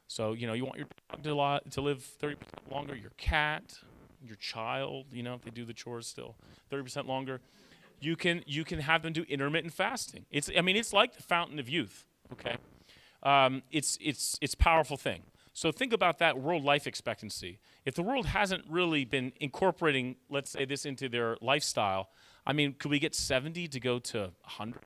So, you want your dog to live 30% longer, your cat, your child, if they do the chores still, 30% longer. You can have them do intermittent fasting. It's like the fountain of youth, okay? It's a powerful thing. So think about that world life expectancy. If the world hasn't really been incorporating, let's say, this into their lifestyle, could we get 70 to go to 100?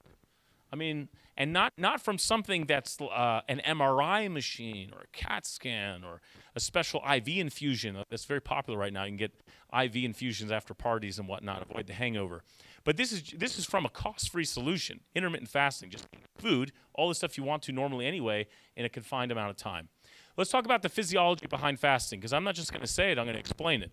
And not from something that's an MRI machine or a CAT scan or a special IV infusion that's very popular right now. You can get IV infusions after parties and whatnot, avoid the hangover. But this is from a cost-free solution, intermittent fasting, just food, all the stuff you want to normally anyway, in a confined amount of time. Let's talk about the physiology behind fasting, because I'm not just going to say it, I'm going to explain it.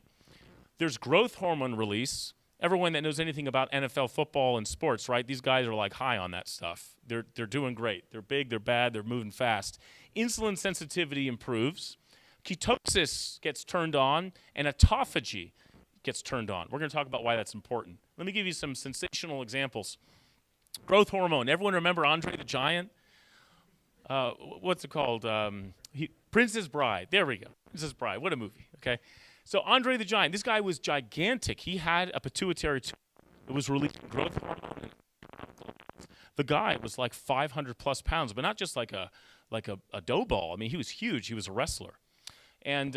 There's growth hormone release. Everyone that knows anything about NFL football and sports, right? These guys are like high on that stuff. They're doing great. They're big, they're bad, they're moving fast. Insulin sensitivity improves. Ketosis gets turned on, and autophagy gets turned on. We're going to talk about why that's important. Let me give you some sensational examples. Growth hormone. Everyone remember Andre the Giant? What's it called? Princess Bride. There we go. Princess Bride. What a movie. Okay. So Andre the Giant, this guy was gigantic. He had a pituitary tumor. It was releasing growth hormone. The guy was like 500 plus pounds, but not just like a dough ball. He was huge. He was a wrestler, and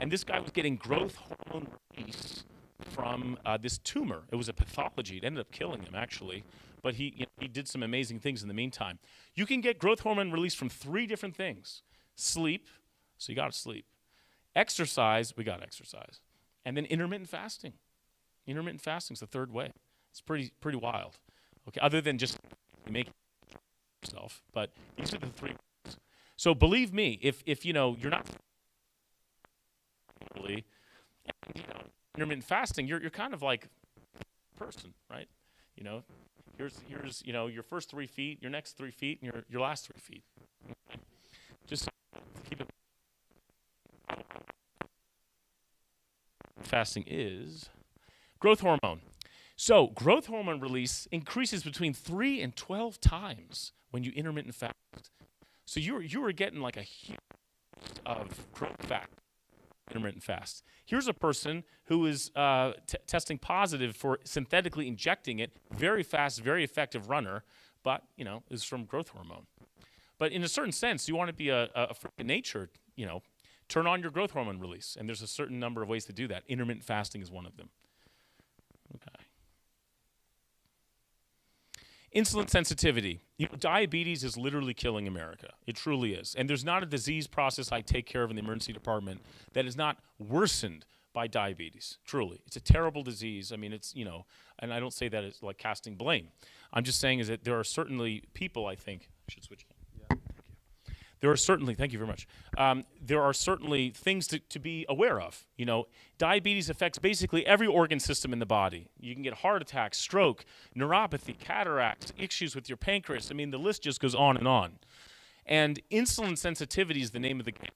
this guy was getting growth hormone release from this tumor. It was a pathology. It ended up killing him actually, but he did some amazing things in the meantime. You can get growth hormone release from 3 different things: sleep, so you got to sleep. Exercise, we got to exercise. And then intermittent fasting. Intermittent fasting is the third way. It's pretty wild. Okay, other than just making yourself, but these are the 3 ways. So believe me, if you're not intermittent fasting, you're kind of like a person, right? Here's your first 3 feet, your next 3 feet, and your last 3 feet. Okay? Just keep it. Fasting is growth hormone. So growth hormone release increases between 3 and 12 times when you intermittent fast. So you were getting like a huge of growth factor intermittent fast. Here's a person who is testing positive for synthetically injecting it. Very fast, very effective runner, but is from growth hormone. But in a certain sense, you want to be a freak of nature, turn on your growth hormone release. And there's a certain number of ways to do that. Intermittent fasting is one of them. Okay. Insulin sensitivity. Diabetes is literally killing America. It truly is. And there's not a disease process I take care of in the emergency department that is not worsened by diabetes. Truly. It's a terrible disease. It's, and I don't say that as like casting blame. I'm just saying is that there are certainly people, I think, I should switch. Yeah, thank you. there are certainly, thank you very much, there are certainly things to be aware of. You know, diabetes affects basically every organ system in the body. You can get heart attacks, stroke, neuropathy, cataracts, issues with your pancreas. I mean, the list just goes on. And insulin sensitivity is the name of the game.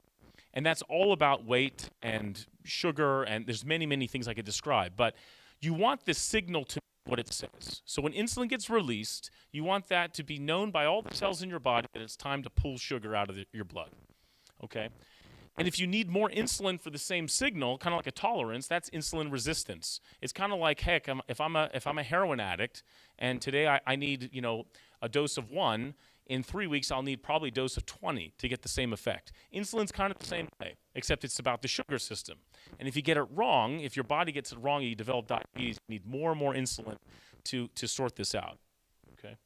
And that's all about weight and sugar, and there's many, many things I could describe. But you want this signal to be what it says. So when insulin gets released, you want that to be known by all the cells in your body that it's time to pull sugar out of your blood. Okay? And if you need more insulin for the same signal, kind of like a tolerance, that's insulin resistance. It's kind of like, heck, if I'm a heroin addict, and today I need, you know, a dose of 1, in 3 weeks I'll need probably a dose of 20 to get the same effect. Insulin's kind of the same way, except it's about the sugar system. And if you get it wrong, if your body gets it wrong and you develop diabetes, you need more and more insulin to sort this out. Okay?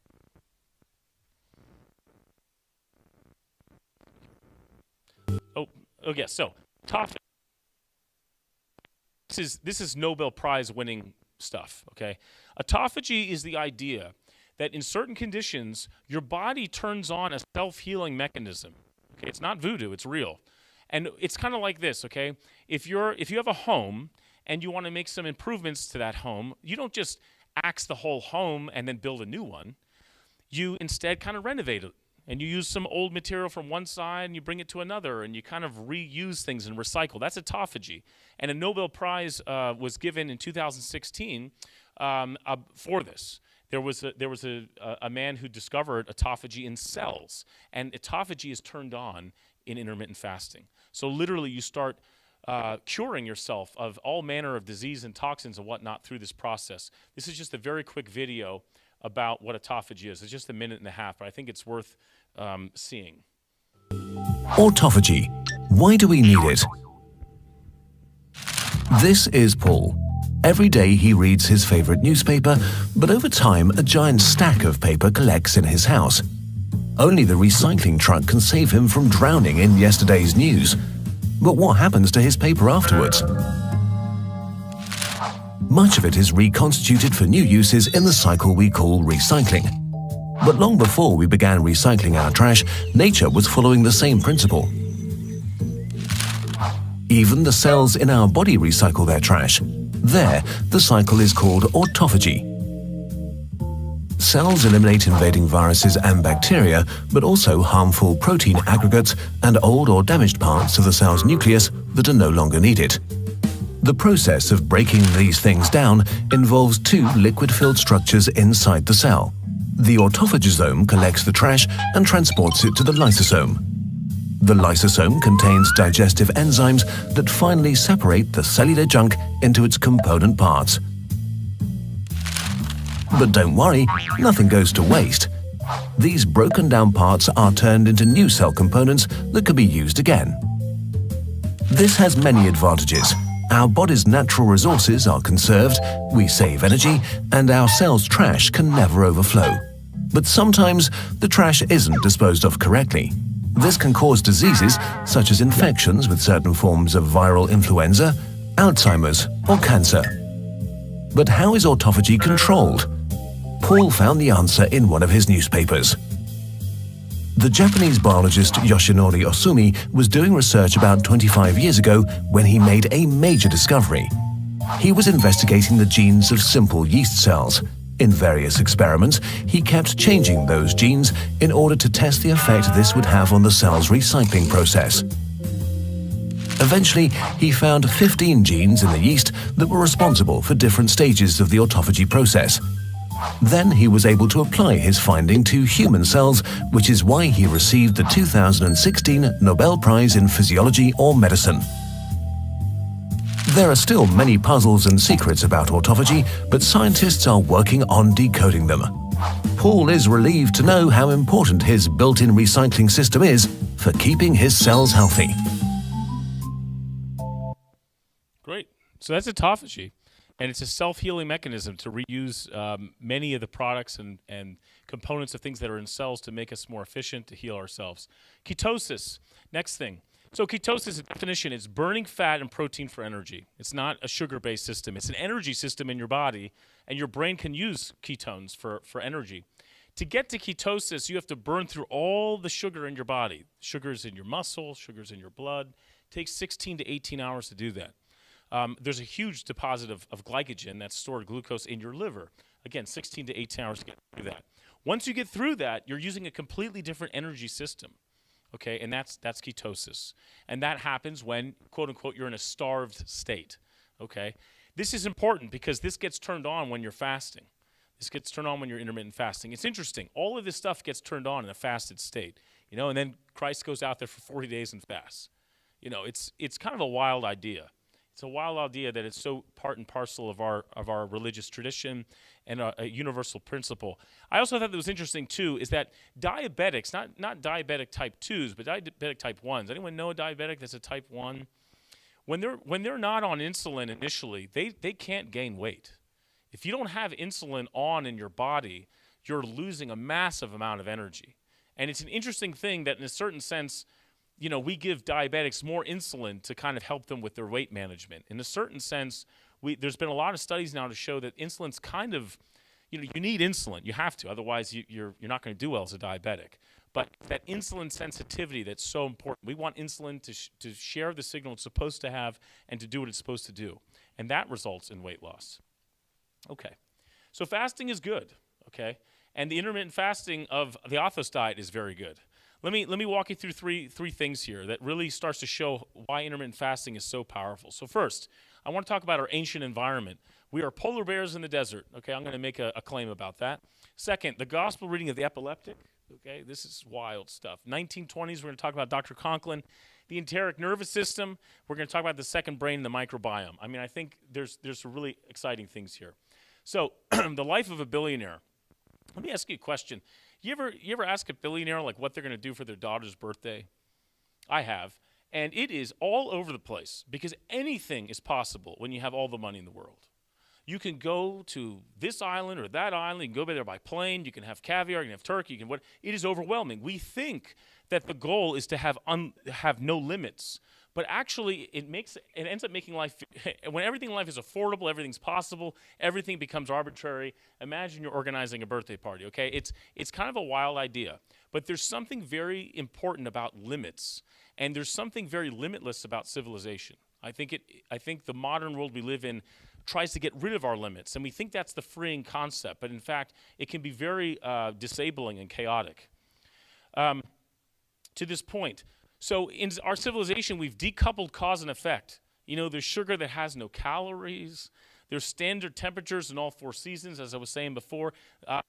Okay, so autophagy. This is Nobel Prize winning stuff, okay? Autophagy is the idea that in certain conditions, your body turns on a self-healing mechanism. Okay, it's not voodoo, it's real. And it's kind of like this, okay? If you have a home and you want to make some improvements to that home, you don't just axe the whole home and then build a new one. You instead kind of renovate it. And you use some old material from one side and you bring it to another, and you kind of reuse things and recycle. That's autophagy. And a Nobel Prize was given in 2016 for this. There was a man who discovered autophagy in cells, and autophagy is turned on in intermittent fasting. So literally you start curing yourself of all manner of disease and toxins and whatnot through this process. This is just a very quick video about what autophagy is. It's just a minute and a half, but I think it's worth seeing. Autophagy. Why do we need it? This is Paul. Every day he reads his favorite newspaper, but over time a giant stack of paper collects in his house. Only the recycling truck can save him from drowning in yesterday's news. But what happens to his paper afterwards? Much of it is reconstituted for new uses in the cycle we call recycling. But long before we began recycling our trash, nature was following the same principle. Even the cells in our body recycle their trash. There, the cycle is called autophagy. Cells eliminate invading viruses and bacteria, but also harmful protein aggregates and old or damaged parts of the cell's nucleus that are no longer needed. The process of breaking these things down involves two liquid-filled structures inside the cell. The autophagosome collects the trash and transports it to the lysosome. The lysosome contains digestive enzymes that finally separate the cellular junk into its component parts. But don't worry, nothing goes to waste. These broken down parts are turned into new cell components that can be used again. This has many advantages. Our body's natural resources are conserved, we save energy, and our cells' trash can never overflow. But sometimes the trash isn't disposed of correctly. This can cause diseases such as infections with certain forms of viral influenza, Alzheimer's, or cancer. But how is autophagy controlled? Paul found the answer in one of his newspapers. The Japanese biologist Yoshinori Osumi was doing research about 25 years ago when he made a major discovery. He was investigating the genes of simple yeast cells. In various experiments, he kept changing those genes in order to test the effect this would have on the cell's recycling process. Eventually, he found 15 genes in the yeast that were responsible for different stages of the autophagy process. Then he was able to apply his finding to human cells, which is why he received the 2016 Nobel Prize in Physiology or Medicine. There are still many puzzles and secrets about autophagy, but scientists are working on decoding them. Paul is relieved to know how important his built-in recycling system is for keeping his cells healthy. Great. So that's autophagy. And it's a self-healing mechanism to reuse many of the products and components of things that are in cells to make us more efficient to heal ourselves. Ketosis, next thing. So ketosis, a definition, is burning fat and protein for energy. It's not a sugar-based system. It's an energy system in your body, and your brain can use ketones for energy. To get to ketosis, you have to burn through all the sugar in your body. Sugar's in your muscle, sugar's in your blood. It takes 16 to 18 hours to do that. There's a huge deposit of glycogen that's stored glucose in your liver. Again, 16 to 18 hours to get through that. Once you get through that, you're using a completely different energy system, okay? And that's ketosis. And that happens when, quote unquote, you're in a starved state, okay? This is important because this gets turned on when you're fasting. This gets turned on when you're intermittent fasting. It's interesting. All of this stuff gets turned on in a fasted state, you know, and then Christ goes out there for 40 days and fasts. You know, it's kind of a wild idea. It's a wild idea that it's so part and parcel of our religious tradition and a universal principle. I also thought that was interesting too is that diabetics, not diabetic type 2s, but diabetic type 1s. Anyone know a diabetic that's a type 1? When they're not on insulin initially, they can't gain weight. If you don't have insulin on in your body, you're losing a massive amount of energy. And it's an interesting thing that in a certain sense, you know, we give diabetics more insulin to kind of help them with their weight management. In a certain sense, there's been a lot of studies now to show that insulin's kind of, you know, you need insulin. You have to, otherwise you're not going to do well as a diabetic. But that insulin sensitivity that's so important. We want insulin to share the signal it's supposed to have and to do what it's supposed to do. And that results in weight loss. Okay, so fasting is good, okay? And the intermittent fasting of the Athos diet is very good. Let me walk you through three things here that really starts to show why intermittent fasting is so powerful. So first, I want to talk about our ancient environment. We are polar bears in the desert, okay? I'm going to make a claim about that. Second, the gospel reading of the epileptic, okay? This is wild stuff. 1920s, we're going to talk about Dr. Conklin. The enteric nervous system, we're going to talk about the second brain and the microbiome. I mean, I think there's some really exciting things here. So, the life of a billionaire. Let me ask you a question. You ever ask a billionaire like what they're going to do for their daughter's birthday? I have. And it is all over the place because anything is possible when you have all the money in the world. You can go to this island or that island. You can go there by plane. You can have caviar. You can have turkey. It is overwhelming. We think that the goal is to have no limits. But actually, it ends up making life, when everything in life is affordable, everything's possible, everything becomes arbitrary. Imagine you're organizing a birthday party, okay? It's kind of a wild idea. But there's something very important about limits, and there's something very limitless about civilization. I think the modern world we live in tries to get rid of our limits, and we think that's the freeing concept. But in fact, it can be very disabling and chaotic. To this point, so in our civilization, we've decoupled cause and effect. You know, there's sugar that has no calories. There's standard temperatures in all 4 seasons, as I was saying before.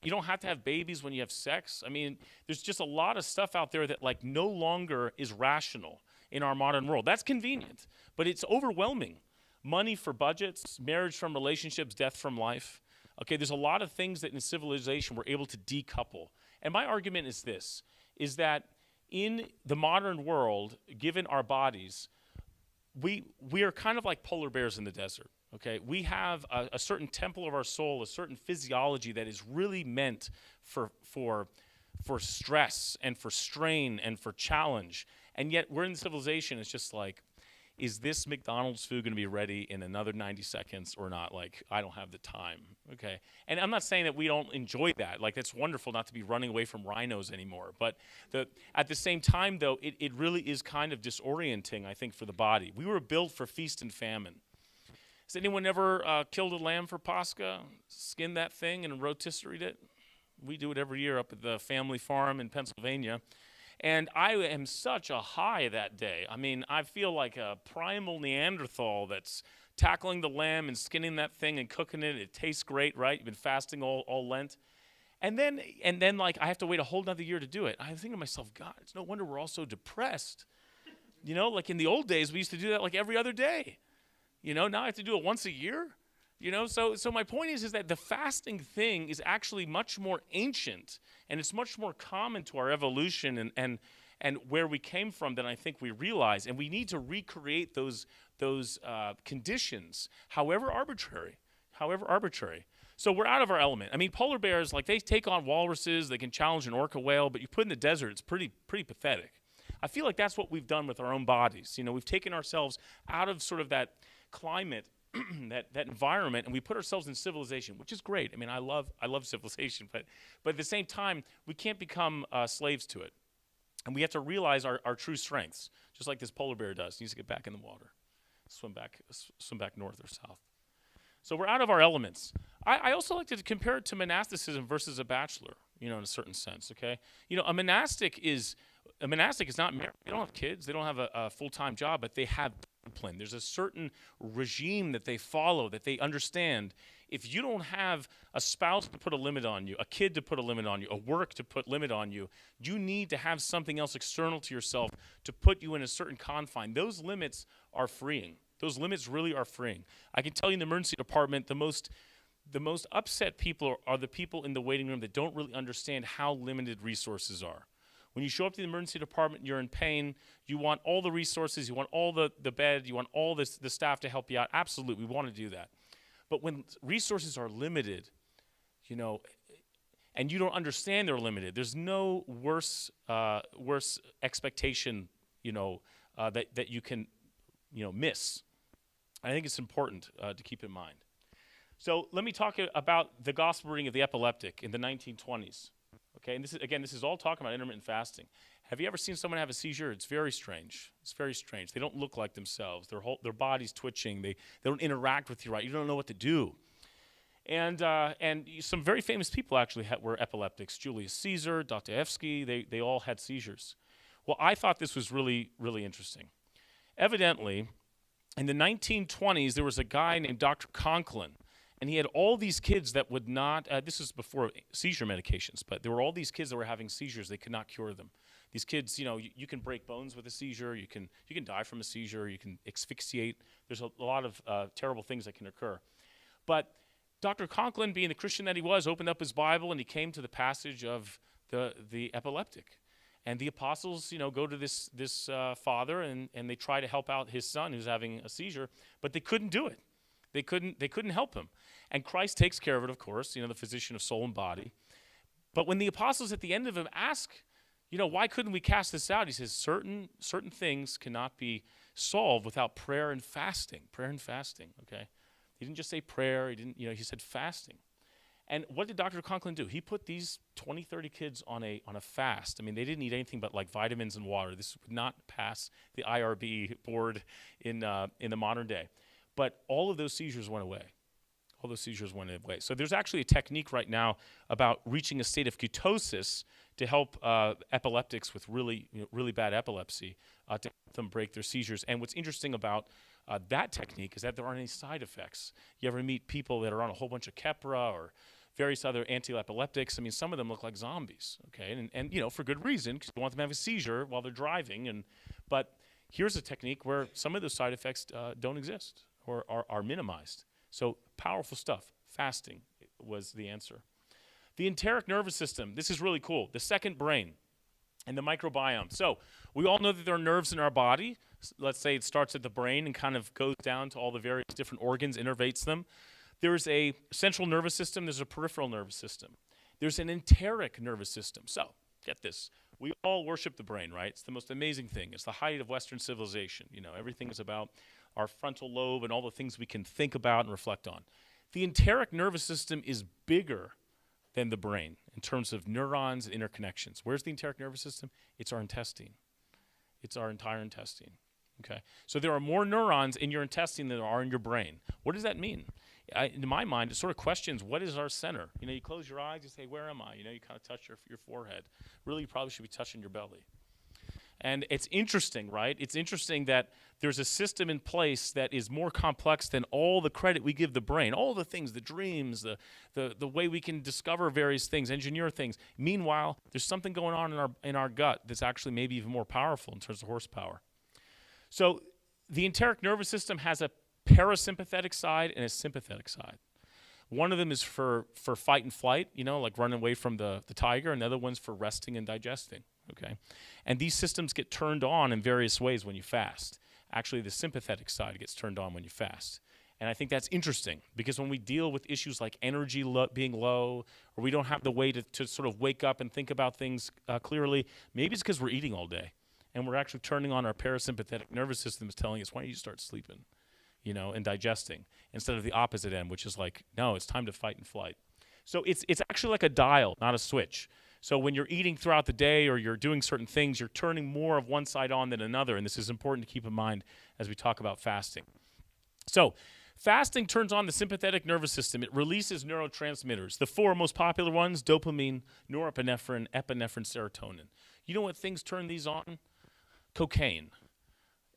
You don't have to have babies when you have sex. I mean, there's just a lot of stuff out there that like no longer is rational in our modern world. That's convenient, but it's overwhelming. Money for budgets, marriage from relationships, death from life. Okay, there's a lot of things that in civilization we're able to decouple. And my argument is this, is that in the modern world, given our bodies, we are kind of like polar bears in the desert, okay? We have a certain temple of our soul, a certain physiology that is really meant for stress and for strain and for challenge. And yet we're in civilization, it's just like, is this McDonald's food going to be ready in another 90 seconds or not? Like, I don't have the time, okay? And I'm not saying that we don't enjoy that. Like, it's wonderful not to be running away from rhinos anymore. But at the same time, though, it really is kind of disorienting, I think, for the body. We were built for feast and famine. Has anyone ever killed a lamb for Pascha, skinned that thing and rotisseried it? We do it every year up at the family farm in Pennsylvania. And I am such a high that day. I mean, I feel like a primal Neanderthal that's tackling the lamb and skinning that thing and cooking it. It tastes great, right? You've been fasting all Lent. And then like, I have to wait a whole another year to do it. I think to myself, God, it's no wonder we're all so depressed. You know, like in the old days, we used to do that like every other day. You know, now I have to do it once a year. You know, so my point is that the fasting thing is actually much more ancient, and it's much more common to our evolution and where we came from than I think we realize. And we need to recreate those conditions, however arbitrary. So we're out of our element. I mean, polar bears, like they take on walruses, they can challenge an orca whale, but you put in the desert, it's pretty pathetic. I feel like that's what we've done with our own bodies. You know, we've taken ourselves out of sort of that climate that environment, and we put ourselves in civilization, which is great. I mean, I love civilization, but at the same time, we can't become slaves to it. And we have to realize our true strengths, just like this polar bear does. He needs to get back in the water, swim back north or south. So we're out of our elements. I also like to compare it to monasticism versus a bachelor, in a certain sense, okay? A monastic is not married. They don't have kids. They don't have a full-time job, but they have discipline. There's a certain regime that they follow, that they understand. If you don't have a spouse to put a limit on you, a kid to put a limit on you, a work to put limit on you, you need to have something else external to yourself to put you in a certain confine. Those limits are freeing. Those limits really are freeing. I can tell you in the emergency department, the most upset people are the people in the waiting room that don't really understand how limited resources are. When you show up to the emergency department, you're in pain, you want all the resources, you want all the bed, you want all the staff to help you out. Absolutely, we want to do that. But when resources are limited, and you don't understand they're limited, there's no worse expectation, that you can, miss. I think it's important to keep in mind. So let me talk about the gospel reading of the epileptic in the 1920s. Okay, and this is all talking about intermittent fasting. Have you ever seen someone have a seizure? It's very strange. It's very strange. They don't look like themselves. Their body's twitching. They don't interact with you right. You don't know what to do. And some very famous people actually were epileptics. Julius Caesar, Dostoevsky, they all had seizures. Well, I thought this was really, really interesting. Evidently, in the 1920s, there was a guy named Dr. Conklin, and he had all these kids that would not, this is before seizure medications, but there were all these kids that were having seizures. They could not cure them. These kids, you can break bones with a seizure. You can die from a seizure. You can asphyxiate. There's a lot of terrible things that can occur. But Dr. Conklin, being the Christian that he was, opened up his Bible, and he came to the passage of the epileptic. And the apostles, go to this father, and they try to help out his son who's having a seizure, but they couldn't do it. They couldn't help him. And Christ takes care of it, of course, the physician of soul and body. But when the apostles at the end of him ask, why couldn't we cast this out? He says, certain things cannot be solved without prayer and fasting. Prayer and fasting, okay? He didn't just say prayer. He said fasting. And what did Dr. Conklin do? He put these 20, 30 kids on a fast. I mean, they didn't eat anything but like vitamins and water. This would not pass the IRB board in the modern day. But all of those seizures went away. All those seizures went away. So there's actually a technique right now about reaching a state of ketosis to help epileptics with really bad epilepsy to help them break their seizures. And what's interesting about that technique is that there aren't any side effects. You ever meet people that are on a whole bunch of Keppra or various other anti-epileptics? I mean, some of them look like zombies, okay? And for good reason, because you want them to have a seizure while they're driving. But here's a technique where some of those side effects don't exist or are minimized. So powerful stuff. Fasting was the answer. The enteric nervous system, this is really cool. The second brain and the microbiome. So we all know that there are nerves in our body. Let's say it starts at the brain and kind of goes down to all the various different organs, innervates them. There's a central nervous system. There's a peripheral nervous system. There's an enteric nervous system. So get this. We all worship the brain, right? It's the most amazing thing. It's the height of Western civilization. Everything is about our frontal lobe and all the things we can think about and reflect on. The enteric nervous system is bigger than the brain in terms of neurons and interconnections. Where's the enteric nervous system? It's our intestine. It's our entire intestine. Okay, so there are more neurons in your intestine than there are in your brain. What does that mean? In my mind, it sort of questions, what is our center? You close your eyes, you say, where am I? You kind of touch your forehead. Really, you probably should be touching your belly. And it's interesting, right? It's interesting that there's a system in place that is more complex than all the credit we give the brain, all the things, the dreams, the way we can discover various things, engineer things. Meanwhile, there's something going on in our gut that's actually maybe even more powerful in terms of horsepower. So the enteric nervous system has a parasympathetic side and a sympathetic side. One of them is for fight and flight, like running away from the tiger, and the other one's for resting and digesting, okay? And these systems get turned on in various ways when you fast. Actually, the sympathetic side gets turned on when you fast. And I think that's interesting because when we deal with issues like energy being low, or we don't have the way to sort of wake up and think about things clearly, maybe it's because we're eating all day. And we're actually turning on our parasympathetic nervous system is telling us, why don't you start sleeping? and digesting, instead of the opposite end, which is like, no, it's time to fight and flight. So it's actually like a dial, not a switch. So when you're eating throughout the day or you're doing certain things, you're turning more of one side on than another, and this is important to keep in mind as we talk about fasting. So fasting turns on the sympathetic nervous system. It releases neurotransmitters. The 4 most popular ones: dopamine, norepinephrine, epinephrine, serotonin. You know what things turn these on? Cocaine,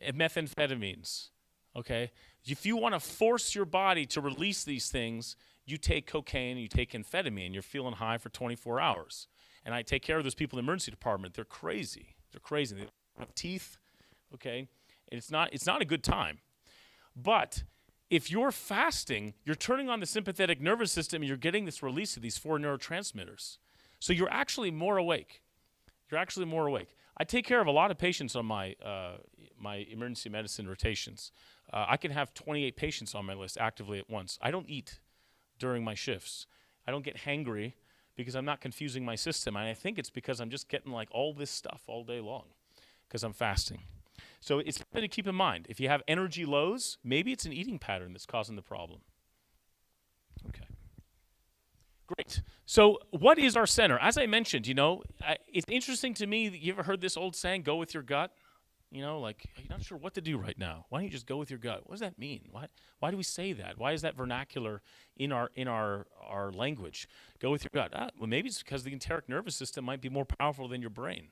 methamphetamines, okay? If you want to force your body to release these things, you take cocaine, you take amphetamine, you're feeling high for 24 hours. And I take care of those people in the emergency department. They're crazy. They're crazy. They don't have teeth, okay? And it's not a good time. But if you're fasting, you're turning on the sympathetic nervous system and you're getting this release of these 4 neurotransmitters. So you're actually more awake. You're actually more awake. I take care of a lot of patients on my emergency medicine rotations. I can have 28 patients on my list actively at once. I don't eat during my shifts. I don't get hangry because I'm not confusing my system. And I think it's because I'm just getting like all this stuff all day long because I'm fasting. So it's something to keep in mind. If you have energy lows, maybe it's an eating pattern that's causing the problem. Okay. Great. So what is our center? As I mentioned, it's interesting to me that you ever heard this old saying, go with your gut? Like, you're not sure what to do right now. Why don't you just go with your gut? What does that mean? Why do we say that? Why is that vernacular in our language? Go with your gut. Well, maybe it's because the enteric nervous system might be more powerful than your brain.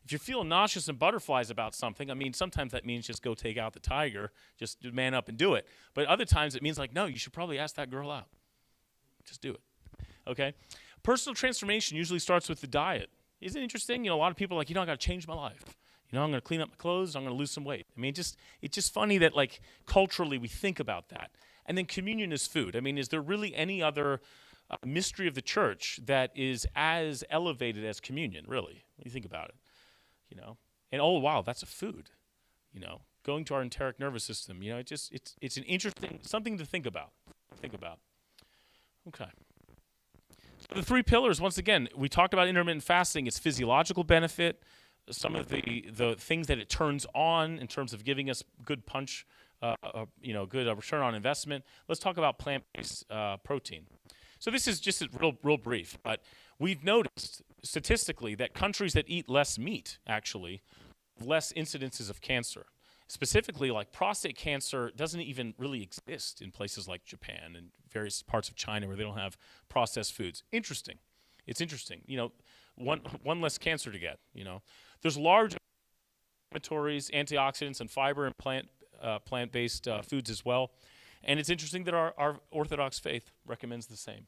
If you're feeling nauseous and butterflies about something, sometimes that means just go take out the tiger, just man up and do it. But other times it means like, no, you should probably ask that girl out. Just do it. Okay? Personal transformation usually starts with the diet. Isn't it interesting? A lot of people are like, I got to change my life. I'm going to clean up my clothes. I'm going to lose some weight. It's just funny that like culturally we think about that. And then communion is food. Is there really any other mystery of the church that is as elevated as communion, really, when you think about it? And oh, wow, that's a food, going to our enteric nervous system. It's an interesting, something to think about. Okay. So the 3 pillars, once again, we talked about intermittent fasting, its physiological benefit, some of the things that it turns on in terms of giving us good punch, good return on investment. Let's talk about plant-based protein. So this is just real brief, but we've noticed statistically that countries that eat less meat actually have less incidences of cancer. Specifically, like prostate cancer doesn't even really exist in places like Japan and various parts of China where they don't have processed foods. Interesting. It's interesting. One less cancer to get. There's large inflammatories, antioxidants, and fiber in plant-based foods as well. And it's interesting that our Orthodox faith recommends the same.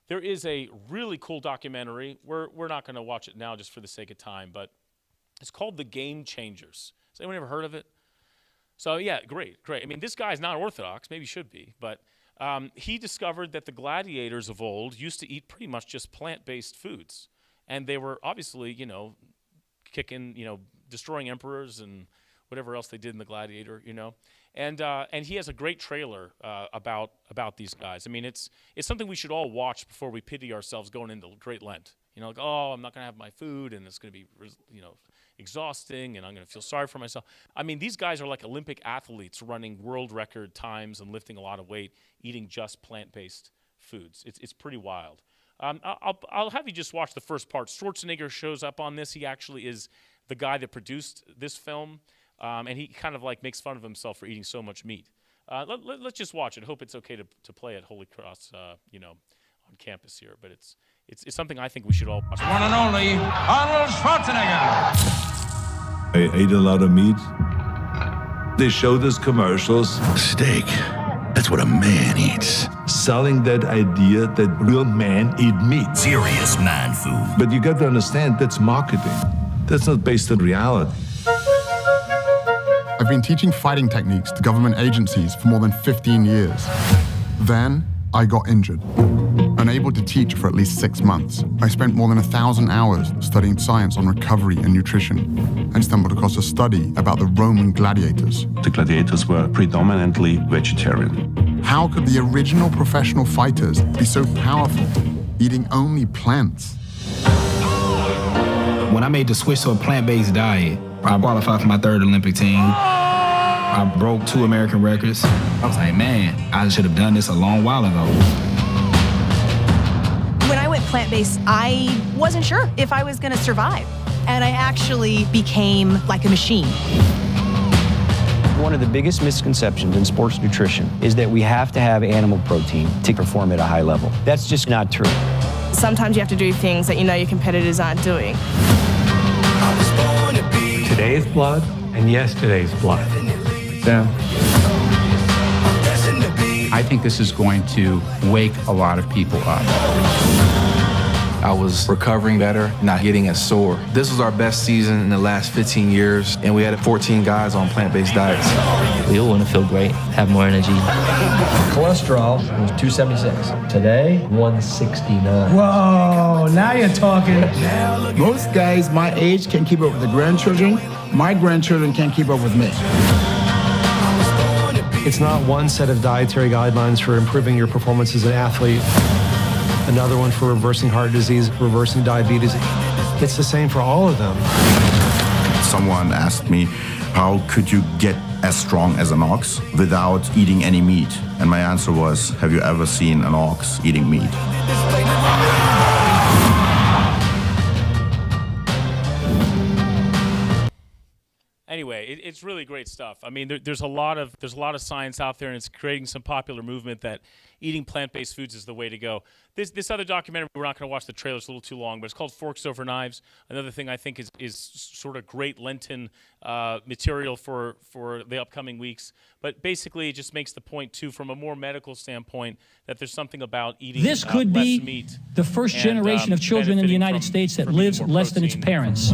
There is a really cool documentary. We're not going to watch it now just for the sake of time, but it's called The Game Changers. Has anyone ever heard of it? So yeah, great. This guy's not Orthodox. Maybe he should be, but he discovered that the gladiators of old used to eat pretty much just plant-based foods. And they were obviously, destroying emperors and whatever else they did in the Gladiator, And he has a great trailer about these guys. It's something we should all watch before we pity ourselves going into Great Lent. Like, oh, I'm not going to have my food, and it's going to be, exhausting, and I'm going to feel sorry for myself. These guys are like Olympic athletes running world record times and lifting a lot of weight, eating just plant-based foods. It's pretty wild. I'll have you just watch the first part. Schwarzenegger shows up on this. He actually is the guy that produced this film, and he kind of like makes fun of himself for eating so much meat. Let's just watch it. I hope it's okay to play at Holy Cross, on campus here. But it's something I think we should all watch. One and only Arnold Schwarzenegger. I ate a lot of meat. They showed us commercials. Steak. That's what a man eats. Selling that idea that real men eat meat. Serious man food. But you got to understand, that's marketing. That's not based on reality. I've been teaching fighting techniques to government agencies for more than 15 years. Then I got injured. Unable to teach for at least 6 months, I spent more than 1,000 hours studying science on recovery and nutrition, and stumbled across a study about the Roman gladiators. The gladiators were predominantly vegetarian. How could the original professional fighters be so powerful, eating only plants? When I made the switch to a plant-based diet, I qualified for my 3rd Olympic team. I broke 2 American records. I was like, man, I should have done this a long while ago. When I went plant-based, I wasn't sure if I was gonna survive. And I actually became like a machine. One of the biggest misconceptions in sports nutrition is that we have to have animal protein to perform at a high level. That's just not true. Sometimes you have to do things that you know your competitors aren't doing. Today's blood and yesterday's blood. Sam. I think this is going to wake a lot of people up. I was recovering better, not getting as sore. This was our best season in the last 15 years, and we had 14 guys on plant-based diets. We all want to feel great, have more energy. Cholesterol was 276. Today, 169. Whoa, now you're talking. Most guys my age can keep up with the grandchildren. My grandchildren can't keep up with me. It's not one set of dietary guidelines for improving your performance as an athlete, another one for reversing heart disease, reversing diabetes. It's the same for all of them. Someone asked me, how could you get as strong as an ox without eating any meat? And my answer was, have you ever seen an ox eating meat? Anyway, it's really great stuff. I mean, there's a lot of science out there, and it's creating some popular movement that eating plant-based foods is the way to go. This other documentary, we're not going to watch the trailer; it's a little too long, but it's called Forks Over Knives. Another thing I think is sort of great Lenten material for the upcoming weeks. But basically, it just makes the point too, from a more medical standpoint, that there's something about eating this could less be meat the first generation of children in the United States that lives less than its parents.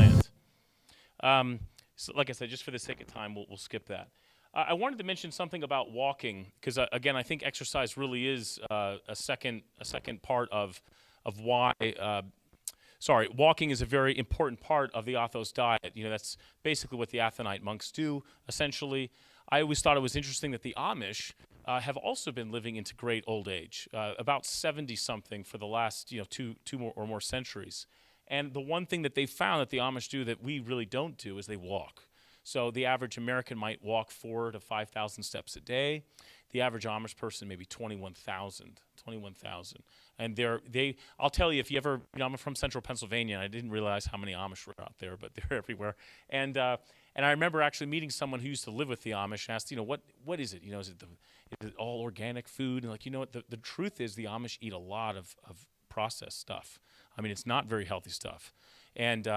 So like I said, just for the sake of time, we'll skip that. I wanted to mention something about walking, because again, I think exercise really is a second part of why. Walking is a very important part of the Athos diet. You know, that's basically what the Athonite monks do. Essentially, I always thought it was interesting that the Amish have also been living into great old age, about 70-something for the last two or more centuries. And the one thing that they found that the Amish do that we really don't do is they walk. So the average American might walk 4,000 to 5,000 steps a day. The average Amish person maybe 21,000. And I'll tell you, if you ever, I'm from central Pennsylvania, and I didn't realize how many Amish were out there, but they're everywhere. And I remember actually meeting someone who used to live with the Amish, and asked, what is it? Is it all organic food? And like, what, the truth is the Amish eat a lot of processed stuff. I mean, it's not very healthy stuff. And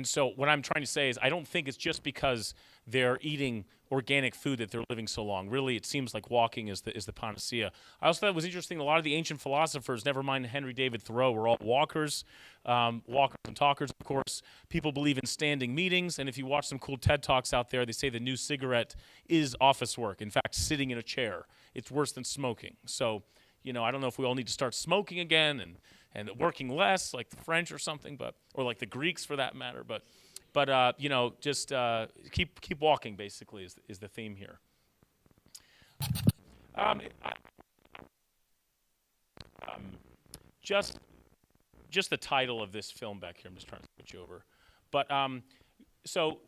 so what I'm trying to say is I don't think it's just because they're eating organic food that they're living so long. Really, it seems like walking is the panacea. I also thought it was interesting, a lot of the ancient philosophers, never mind Henry David Thoreau, were all walkers. Walkers and talkers, of course. People believe in standing meetings, and if you watch some cool TED Talks out there, they say the new cigarette is office work. In fact, sitting in a chair. It's worse than smoking. So, I don't know if we all need to start smoking again and working less, like the French or something, or like the Greeks for that matter. But just keep walking. Basically, is the theme here. Just the title of this film back here. I'm just trying to switch over, but So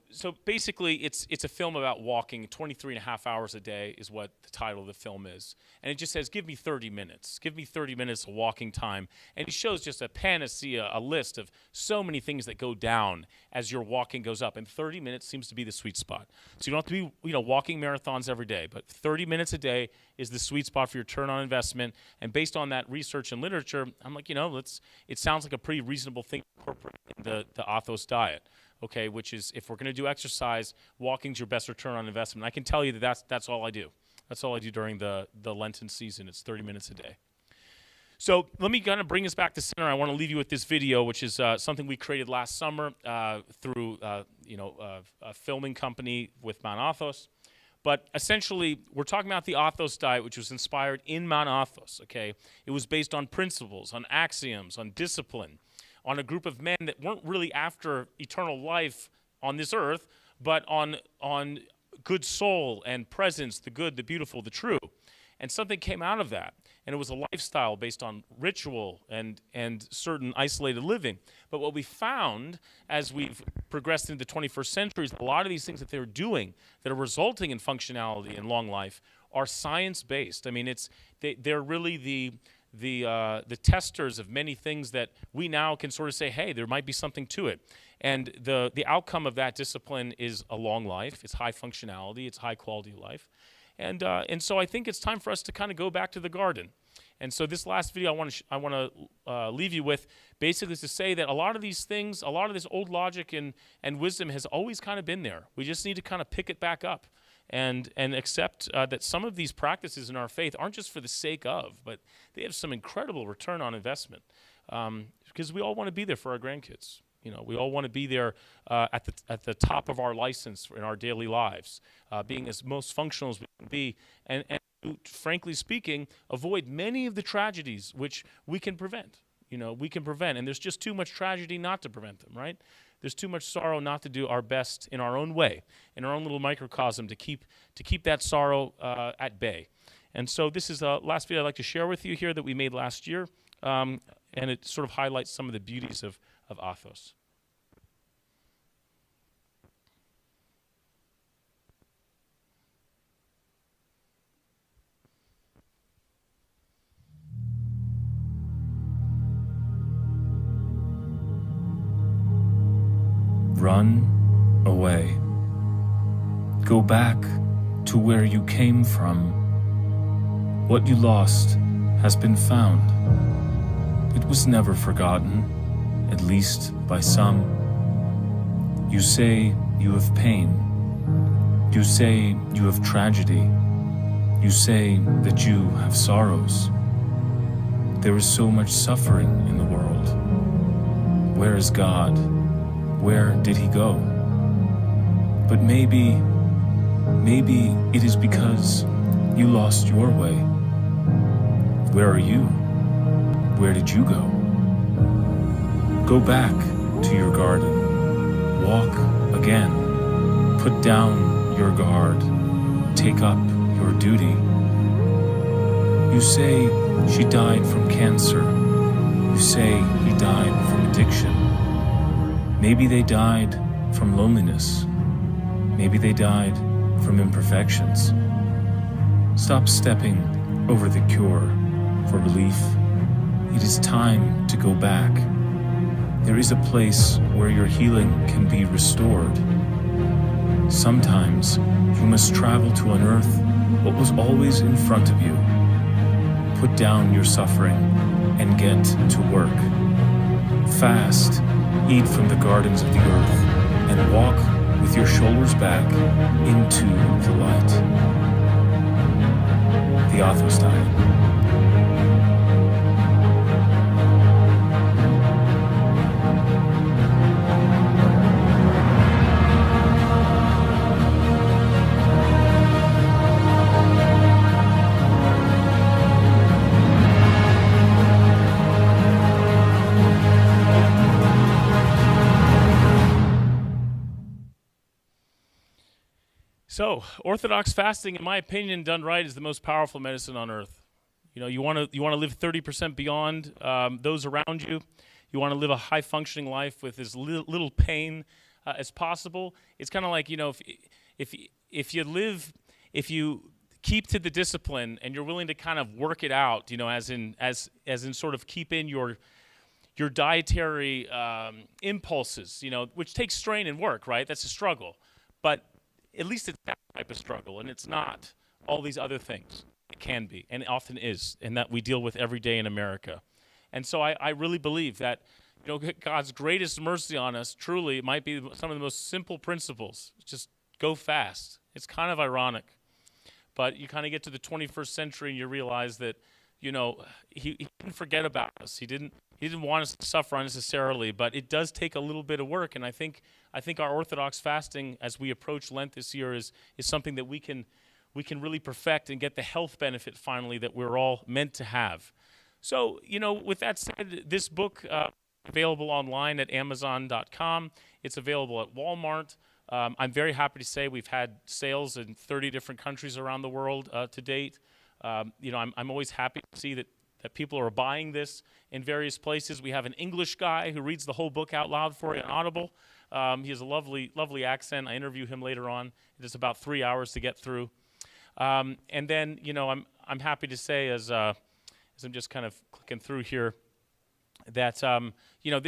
basically, it's a film about walking. 23 and a half hours a day is what the title of the film is. And it just says, give me 30 minutes. Give me 30 minutes of walking time. And it shows just a panacea, a list of so many things that go down as your walking goes up. And 30 minutes seems to be the sweet spot. So you don't have to be walking marathons every day. But 30 minutes a day is the sweet spot for your return on investment. And based on that research and literature, I'm like, it sounds like a pretty reasonable thing to incorporate in the Athos diet. Okay, which is if we're going to do exercise, walking's your best return on investment. I can tell you that's all I do. That's all I do during the Lenten season. It's 30 minutes a day. So let me kind of bring us back to center. I want to leave you with this video, which is something we created last summer through a filming company with Mount Athos. But essentially, we're talking about the Athos diet, which was inspired in Mount Athos. Okay, it was based on principles, on axioms, on discipline, on a group of men that weren't really after eternal life on this earth, but on good soul and presence, the good, the beautiful, the true. And something came out of that, and it was a lifestyle based on ritual and certain isolated living. But what we found as we've progressed into the 21st century is a lot of these things that they're doing that are resulting in functionality and long life are science-based. I mean, they're really the testers of many things that we now can sort of say, hey, there might be something to it. And the outcome of that discipline is a long life. It's high functionality. It's high quality of life. And so I think it's time for us to kind of go back to the garden. And so this last video I want to leave you with basically is to say that a lot of these things, a lot of this old logic and wisdom has always kind of been there. We just need to kind of pick it back up and accept that some of these practices in our faith aren't just for the sake of, but they have some incredible return on investment, because we all want to be there for our grandkids. You know, we all want to be there at the top of our license in our daily lives, being as most functional as we can be, and frankly speaking, avoid many of the tragedies which we can prevent. You know, we can prevent, and there's just too much tragedy not to prevent them, right? There's too much sorrow not to do our best in our own way, in our own little microcosm, to keep that sorrow at bay. And so this is the last video I'd like to share with you here that we made last year, and it sort of highlights some of the beauties of Athos. Run away. Go back to where you came from. What you lost has been found. It was never forgotten, at least by some. You say you have pain. You say you have tragedy. You say that you have sorrows. There is so much suffering in the world. Where is God? Where did he go? But maybe it is because you lost your way. Where are you? Where did you go? Go back to your garden. Walk again. Put down your guard. Take up your duty. You say she died from cancer. You say he died from addiction. Maybe they died from loneliness. Maybe they died from imperfections. Stop stepping over the cure for relief. It is time to go back. There is a place where your healing can be restored. Sometimes you must travel to unearth what was always in front of you. Put down your suffering and get to work. Fast, eat from the gardens of the earth, and walk with your shoulders back into the light. The Athos diet. So, Orthodox fasting, in my opinion, done right, is the most powerful medicine on earth. You know, you want to live 30% beyond those around you. You want to live a high-functioning life with as little pain as possible. It's kind of like, you know, if you keep to the discipline and you're willing to kind of work it out, you know, as in sort of keep in your dietary impulses, you know, which takes strain and work, right? That's a struggle, but at least it's that type of struggle, and it's not all these other things. It can be, and it often is, and that we deal with every day in America. And so I really believe that, you know, God's greatest mercy on us truly might be some of the most simple principles. Just go fast. It's kind of ironic, but you kind of get to the 21st century and you realize that, you know, he didn't forget about us. He didn't want us to suffer unnecessarily, but it does take a little bit of work. And I think our Orthodox fasting as we approach Lent this year is something that we can really perfect and get the health benefit finally that we're all meant to have. So, you know, with that said, this book available online at Amazon.com. It's available at Walmart. I'm very happy to say we've had sales in 30 different countries around the world to date. I'm always happy to see that people are buying this in various places. We have an English guy who reads the whole book out loud for you on Audible. He has a lovely accent. I interview him later on. It is about 3 hours to get through. And then, I'm happy to say, as I'm just kind of clicking through here, that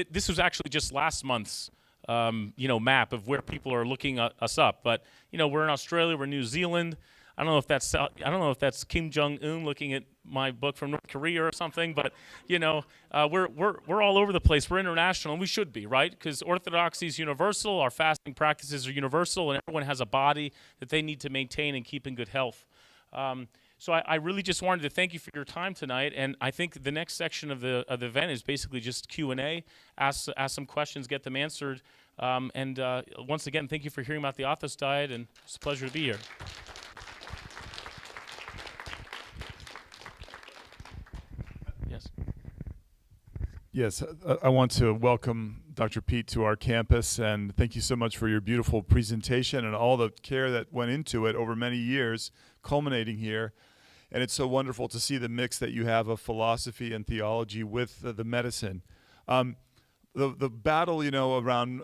this was actually just last month's map of where people are looking us up. But we're in Australia, we're in New Zealand. I don't know if that's Kim Jong-un looking at my book from North Korea or something. But we're all over the place. We're international, and we should be, right? Because orthodoxy is universal. Our fasting practices are universal, and everyone has a body that they need to maintain and keep in good health. So I really just wanted to thank you for your time tonight, and I think the next section of the event is basically just Q&A. Ask some questions, get them answered, and once again, thank you for hearing about the Athos diet, and it's a pleasure to be here. Yes. Yes, I want to welcome Dr. Pete to our campus, and thank you so much for your beautiful presentation and all the care that went into it over many years, culminating here. And it's so wonderful to see the mix that you have of philosophy and theology with the medicine. The battle, around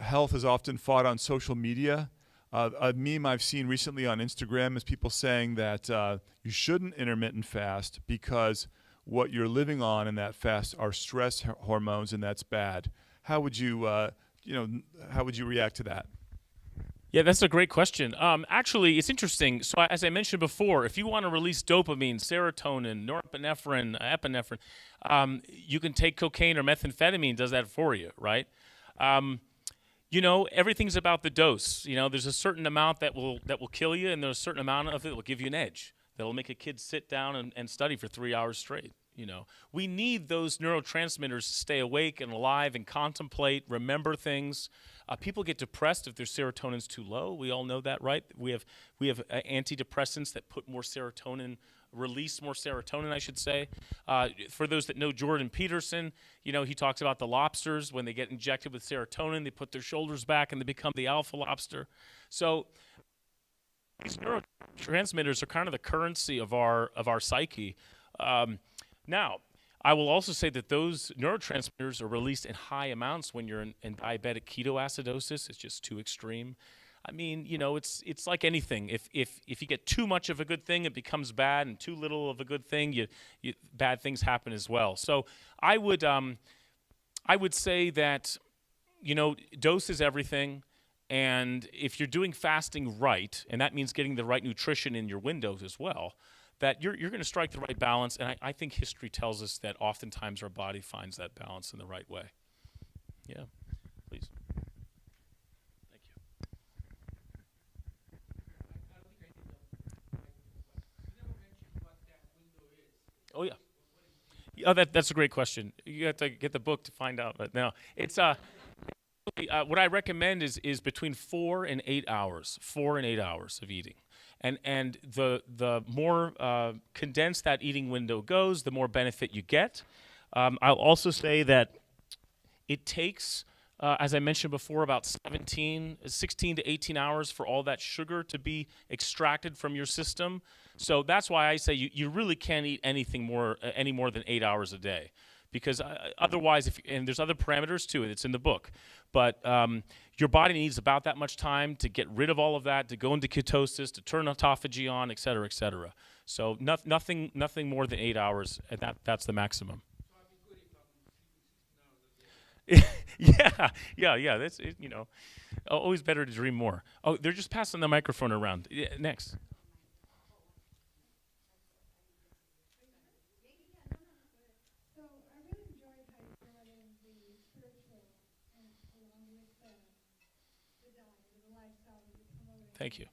health is often fought on social media. A meme I've seen recently on Instagram is people saying that you shouldn't intermittent fast because what you're living on in that fast are stress hormones, and that's bad. How would you, how would you react to that? Yeah, that's a great question. Actually, it's interesting. So as I mentioned before, if you want to release dopamine, serotonin, norepinephrine, epinephrine, you can take cocaine or methamphetamine, does that for you, right? Everything's about the dose. There's a certain amount that will kill you, and there's a certain amount of it that will give you an edge. That'll make a kid sit down and study for 3 hours straight. We need those neurotransmitters to stay awake and alive and contemplate, remember things. People get depressed if their serotonin's too low. We all know that, right? We have antidepressants that put more serotonin, release more serotonin, I should say. For those that know Jordan Peterson, he talks about the lobsters. When they get injected with serotonin, they put their shoulders back and they become the alpha lobster. So these neurotransmitters are kind of the currency of our psyche. Now, I will also say that those neurotransmitters are released in high amounts when you're in diabetic ketoacidosis. It's just too extreme. I mean, it's like anything. If you get too much of a good thing, it becomes bad, and too little of a good thing, bad things happen as well. So I would say that dose is everything. And if you're doing fasting right, and that means getting the right nutrition in your windows as well, that you're going to strike the right balance. And I think history tells us that oftentimes our body finds that balance in the right way. Yeah, please. Thank you. Oh, yeah. Oh, that's a great question. You have to get the book to find out. But no, it's what I recommend is between 4 and 8 hours. 4 and 8 hours of eating. And the more condensed that eating window goes, the more benefit you get. I'll also say that it takes, as I mentioned before, about 16 to 18 hours for all that sugar to be extracted from your system. So that's why I say you really can't eat any more than 8 hours a day. Because otherwise, and there's other parameters to it, it's in the book, but your body needs about that much time to get rid of all of that, to go into ketosis, to turn autophagy on, et cetera, et cetera. So nothing more than 8 hours, and that's the maximum. Yeah. That's it, always better to dream more. Oh, they're just passing the microphone around. Yeah, next. Thank you.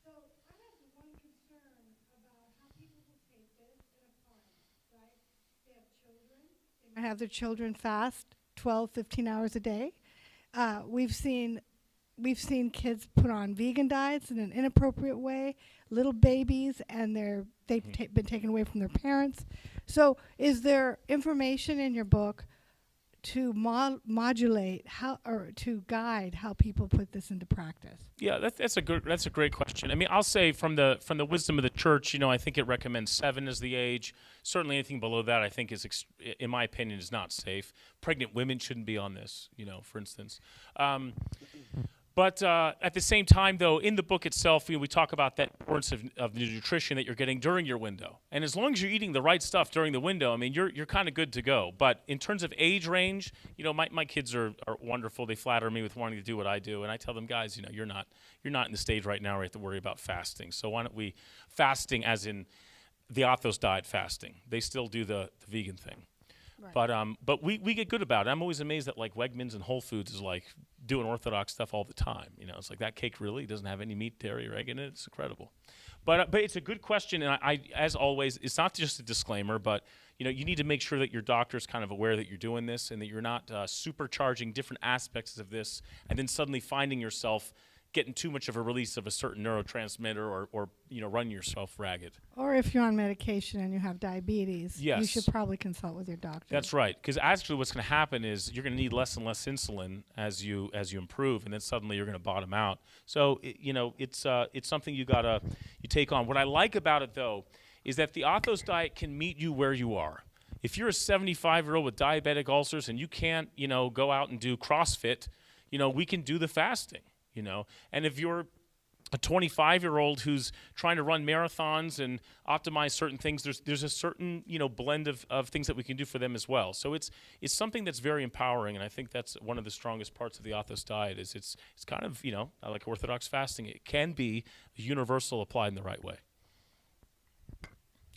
So I have one concern about how people will take this and apply it, right? They have children. They might have their children fast 12, 15 hours a day. We've seen kids put on vegan diets in an inappropriate way, little babies, and they've been taken away from their parents. So is there information in your book to modulate how, or to guide how people put this into practice? Yeah, that's a great question. I mean, I'll say from the wisdom of the church, I think it recommends 7 as the age. Certainly, anything below that, I think in my opinion, is not safe. Pregnant women shouldn't be on this, for instance. But at the same time, though, in the book itself, we talk about that importance of the nutrition that you're getting during your window. And as long as you're eating the right stuff during the window, I mean, you're kind of good to go. But in terms of age range, my kids are wonderful. They flatter me with wanting to do what I do, and I tell them, guys, you're not in the stage right now where you have to worry about fasting. So why don't we fasting as in the Athos diet fasting? They still do the vegan thing. Right. But we get good about it. I'm always amazed that like Wegmans and Whole Foods is like doing Orthodox stuff all the time. It's like that cake really doesn't have any meat, dairy, or egg in it. It's incredible. But it's a good question, and I as always, it's not just a disclaimer, but you need to make sure that your doctor's kind of aware that you're doing this and that you're not supercharging different aspects of this, and then suddenly finding yourself getting too much of a release of a certain neurotransmitter or run yourself ragged. Or if you're on medication and you have diabetes, yes, you should probably consult with your doctor. That's right, because actually what's going to happen is you're going to need less and less insulin as you improve, and then suddenly you're going to bottom out. So it's something you take on. What I like about it though is that the Athos diet can meet you where you are. If you're a 75-year-old with diabetic ulcers and you can't go out and do CrossFit, we can do the fasting. And if you're a 25-year-old who's trying to run marathons and optimize certain things, there's a certain blend of things that we can do for them as well. So it's something that's very empowering, and I think that's one of the strongest parts of the Athos diet. Is it's kind of like Orthodox fasting. It can be universal applied in the right way.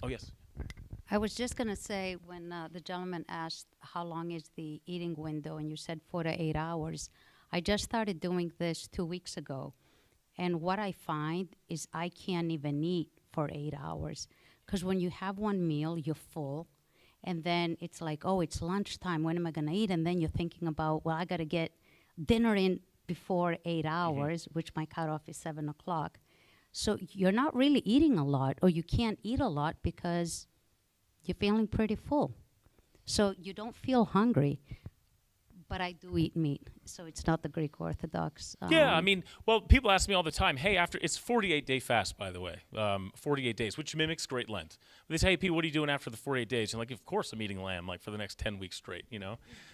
Oh yes. I was just going to say when the gentleman asked how long is the eating window, and you said 4 to 8 hours. I just started doing this 2 weeks ago, and what I find is I can't even eat for 8 hours, because when you have one meal, you're full, and then it's like, oh, it's lunchtime, when am I going to eat? And then you're thinking about, well, I got to get dinner in before 8 hours, which my cutoff is 7 o'clock. So you're not really eating a lot, or you can't eat a lot because you're feeling pretty full. So you don't feel hungry. But I do eat meat, so it's not the Greek Orthodox. Yeah, I mean, well, people ask me all the time, hey, it's 48-day fast, by the way, 48 days, which mimics Great Lent. They say, hey, Pete, what are you doing after the 48 days? And like, of course I'm eating lamb, like for the next 10 weeks straight,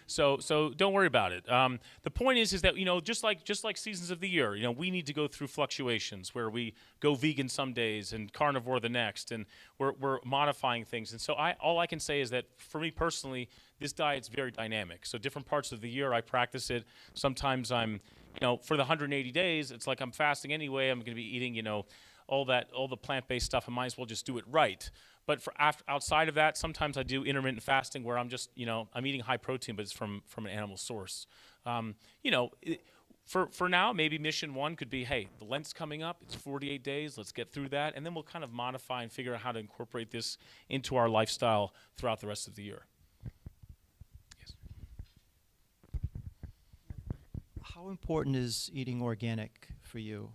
So don't worry about it. The point is that, just like seasons of the year, we need to go through fluctuations where we go vegan some days and carnivore the next, and we're modifying things. And so all I can say is that for me personally, this diet's very dynamic. So different parts of the year I practice it. Sometimes I'm, for the 180 days, it's like I'm fasting anyway. I'm going to be eating, all the plant-based stuff. I might as well just do it right. But outside of that, sometimes I do intermittent fasting where I'm just, I'm eating high protein, but it's from an animal source. For now, maybe mission 1 could be, hey, the Lent's coming up. It's 48 days. Let's get through that. And then we'll kind of modify and figure out how to incorporate this into our lifestyle throughout the rest of the year. How important is eating organic for you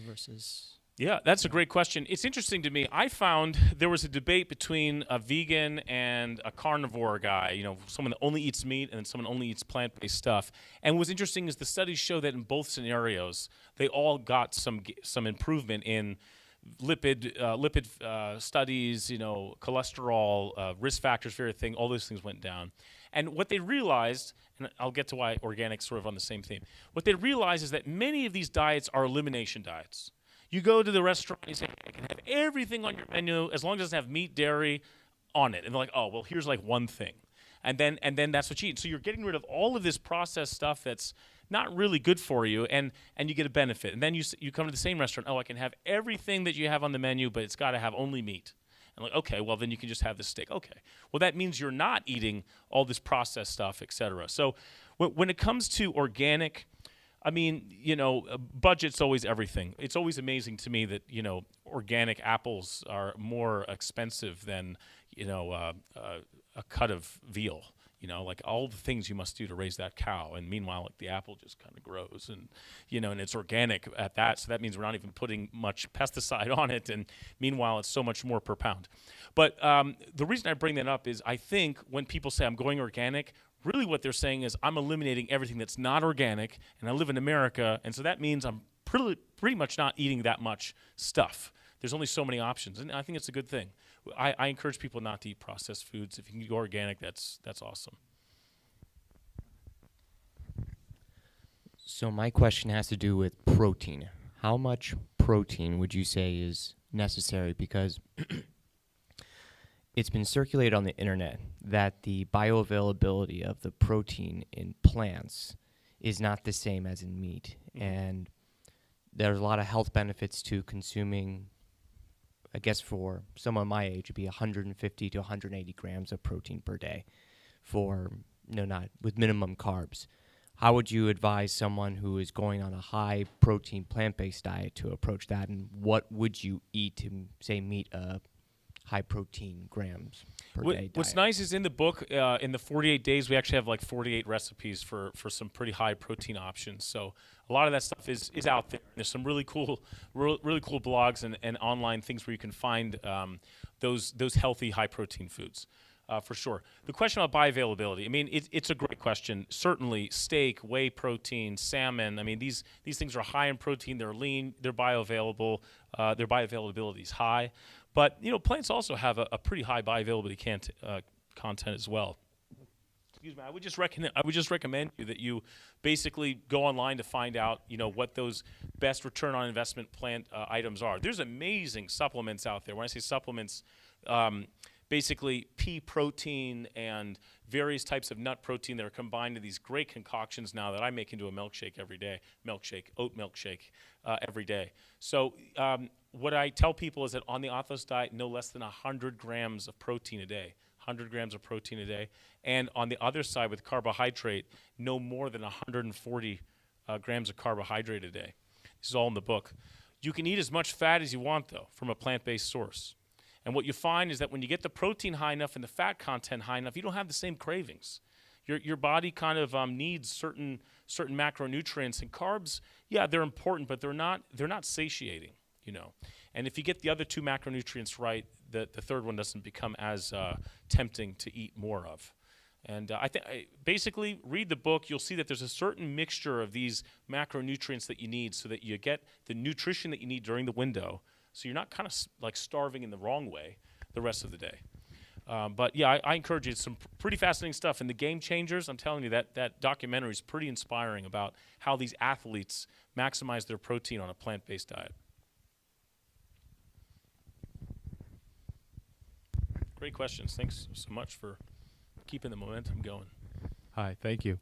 versus? Yeah, that's a great question. It's interesting to me. I found there was a debate between a vegan and a carnivore guy, someone that only eats meat and someone only eats plant-based stuff. And what's interesting is the studies show that in both scenarios, they all got some improvement in lipid studies, cholesterol, risk factors for everything. All those things went down. And what they realized, and I'll get to why organic's sort of on the same theme, what they realized is that many of these diets are elimination diets. You go to the restaurant and you say, I can have everything on your menu as long as it doesn't have meat, dairy on it. And they're like, oh, well, here's like one thing. And then that's what you eat. So you're getting rid of all of this processed stuff that's not really good for you, and you get a benefit. And then you come to the same restaurant, oh, I can have everything that you have on the menu, but it's got to have only meat. And like, okay, well, then you can just have the steak. Okay. Well, that means you're not eating all this processed stuff, et cetera. So when it comes to organic, I mean, budget's always everything. It's always amazing to me that, organic apples are more expensive than, a cut of veal. You know, like all the things you must do to raise that cow, and meanwhile, like the apple just kind of grows, and you know, and it's organic at that. So that means we're not even putting much pesticide on it, and meanwhile, it's so much more per pound. But the reason I bring that up is I think when people say I'm going organic, really what they're saying is I'm eliminating everything that's not organic, and I live in America, and so that means I'm pretty much not eating that much stuff. There's only so many options, and I think it's a good thing. I encourage people not to eat processed foods. If you can go organic, that's awesome. So my question has to do with protein. How much protein would you say is necessary? Because it's been circulated on the internet that the bioavailability of the protein in plants is not the same as in meat. And there's a lot of health benefits to consuming, I guess for someone my age, it'd be 150 to 180 grams of protein per day for, not with minimum carbs. How would you advise someone who is going on a high protein plant-based diet to approach that? And what would you eat to, say, meet a high protein grams per day diet? What's nice is in the book, in the 48 days, we actually have like 48 recipes for some pretty high protein options. So a lot of that stuff is out there. There's some really cool blogs and online things where you can find those healthy high protein foods. For sure. The question about bioavailability, I mean, it's a great question. Certainly, steak, whey protein, salmon, I mean, these things are high in protein, they're lean, they're bioavailable, their bioavailability is high. But, plants also have a pretty high bioavailability content as well. Excuse me, I would just recommend you that you basically go online to find out, what those best return on investment plant items are. There's amazing supplements out there. When I say supplements, basically pea protein and various types of nut protein that are combined in these great concoctions now that I make into a milkshake every day, oat milkshake every day. So what I tell people is that on the Athos diet, no less than 100 grams of protein a day. 100 grams of protein a day. And on the other side with carbohydrate, no more than 140 grams of carbohydrate a day. This is all in the book. You can eat as much fat as you want, though, from a plant-based source. And what you find is that when you get the protein high enough and the fat content high enough, you don't have the same cravings. Your body kind of needs certain macronutrients, and carbs, yeah, they're important, but they're not satiating, And if you get the other two macronutrients right, the third one doesn't become as tempting to eat more of. And I think basically read the book. You'll see that there's a certain mixture of these macronutrients that you need so that you get the nutrition that you need during the window. So you're not kind of like starving in the wrong way the rest of the day. But yeah, I encourage you. It's some pretty fascinating stuff. And the Game Changers, I'm telling you, that documentary is pretty inspiring about how these athletes maximize their protein on a plant-based diet. Great questions. Thanks so much for keeping the momentum going. Hi, thank you.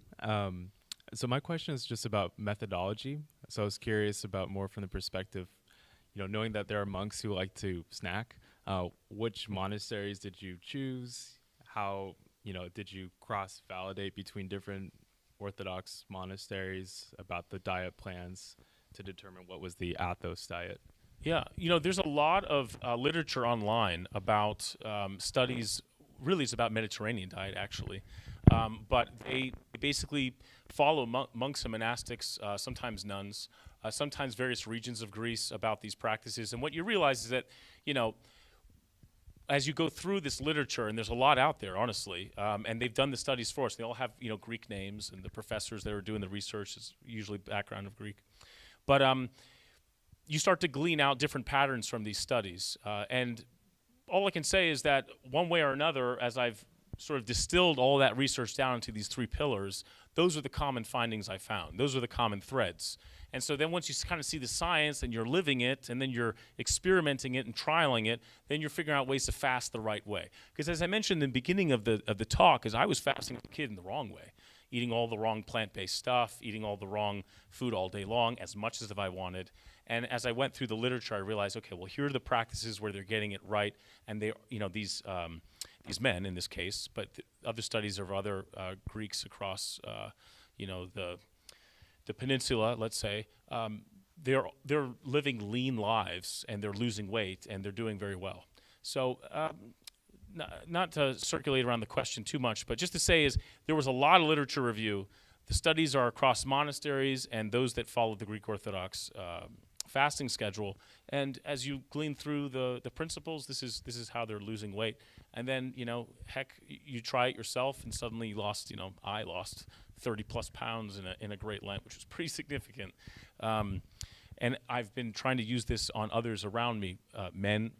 So my question is just about methodology. So I was curious about more from the perspective, knowing that there are monks who like to snack, which monasteries did you choose? How, did you cross-validate between different Orthodox monasteries about the diet plans to determine what was the Athos diet? Yeah, there's a lot of literature online about studies. Really, it's about Mediterranean diet, actually. But they basically follow monks and monastics, sometimes nuns, sometimes various regions of Greece about these practices. And what you realize is that, as you go through this literature, and there's a lot out there, honestly, and they've done the studies for us. They all have, Greek names, and the professors that are doing the research is usually background of Greek. But you start to glean out different patterns from these studies. And all I can say is that one way or another, as I've sort of distilled all that research down into these three pillars, those are the common findings I found. Those are the common threads. And so then once you kind of see the science and you're living it and then you're experimenting it and trialing it, then you're figuring out ways to fast the right way. Because as I mentioned in the beginning of the talk, is I was fasting as a kid in the wrong way, eating all the wrong plant-based stuff, eating all the wrong food all day long, as much as if I wanted. And as I went through the literature, I realized, okay, well, here are the practices where they're getting it right, and they, these men in this case, but other studies of other Greeks across, the peninsula, let's say, they're living lean lives and they're losing weight and they're doing very well. So not to circulate around the question too much, but just to say is there was a lot of literature review. The studies are across monasteries and those that follow the Greek Orthodox fasting schedule. And as you glean through the principles, this is how they're losing weight. And then, heck, you try it yourself and suddenly you lost, I lost 30 plus pounds in a great Lent, which was pretty significant. And I've been trying to use this on others around me, men,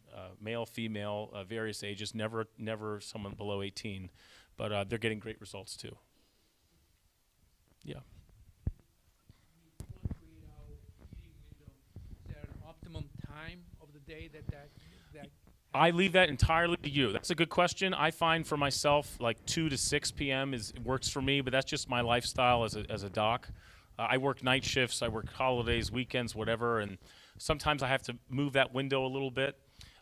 male, female, various ages, never someone below 18, but they're getting great results too. Yeah. Is there an optimum time of the day that I leave that entirely to you. That's a good question. I find for myself like 2 to 6 p.m. works for me, but that's just my lifestyle as a doc. I work night shifts, I work holidays, weekends, whatever, and sometimes I have to move that window a little bit.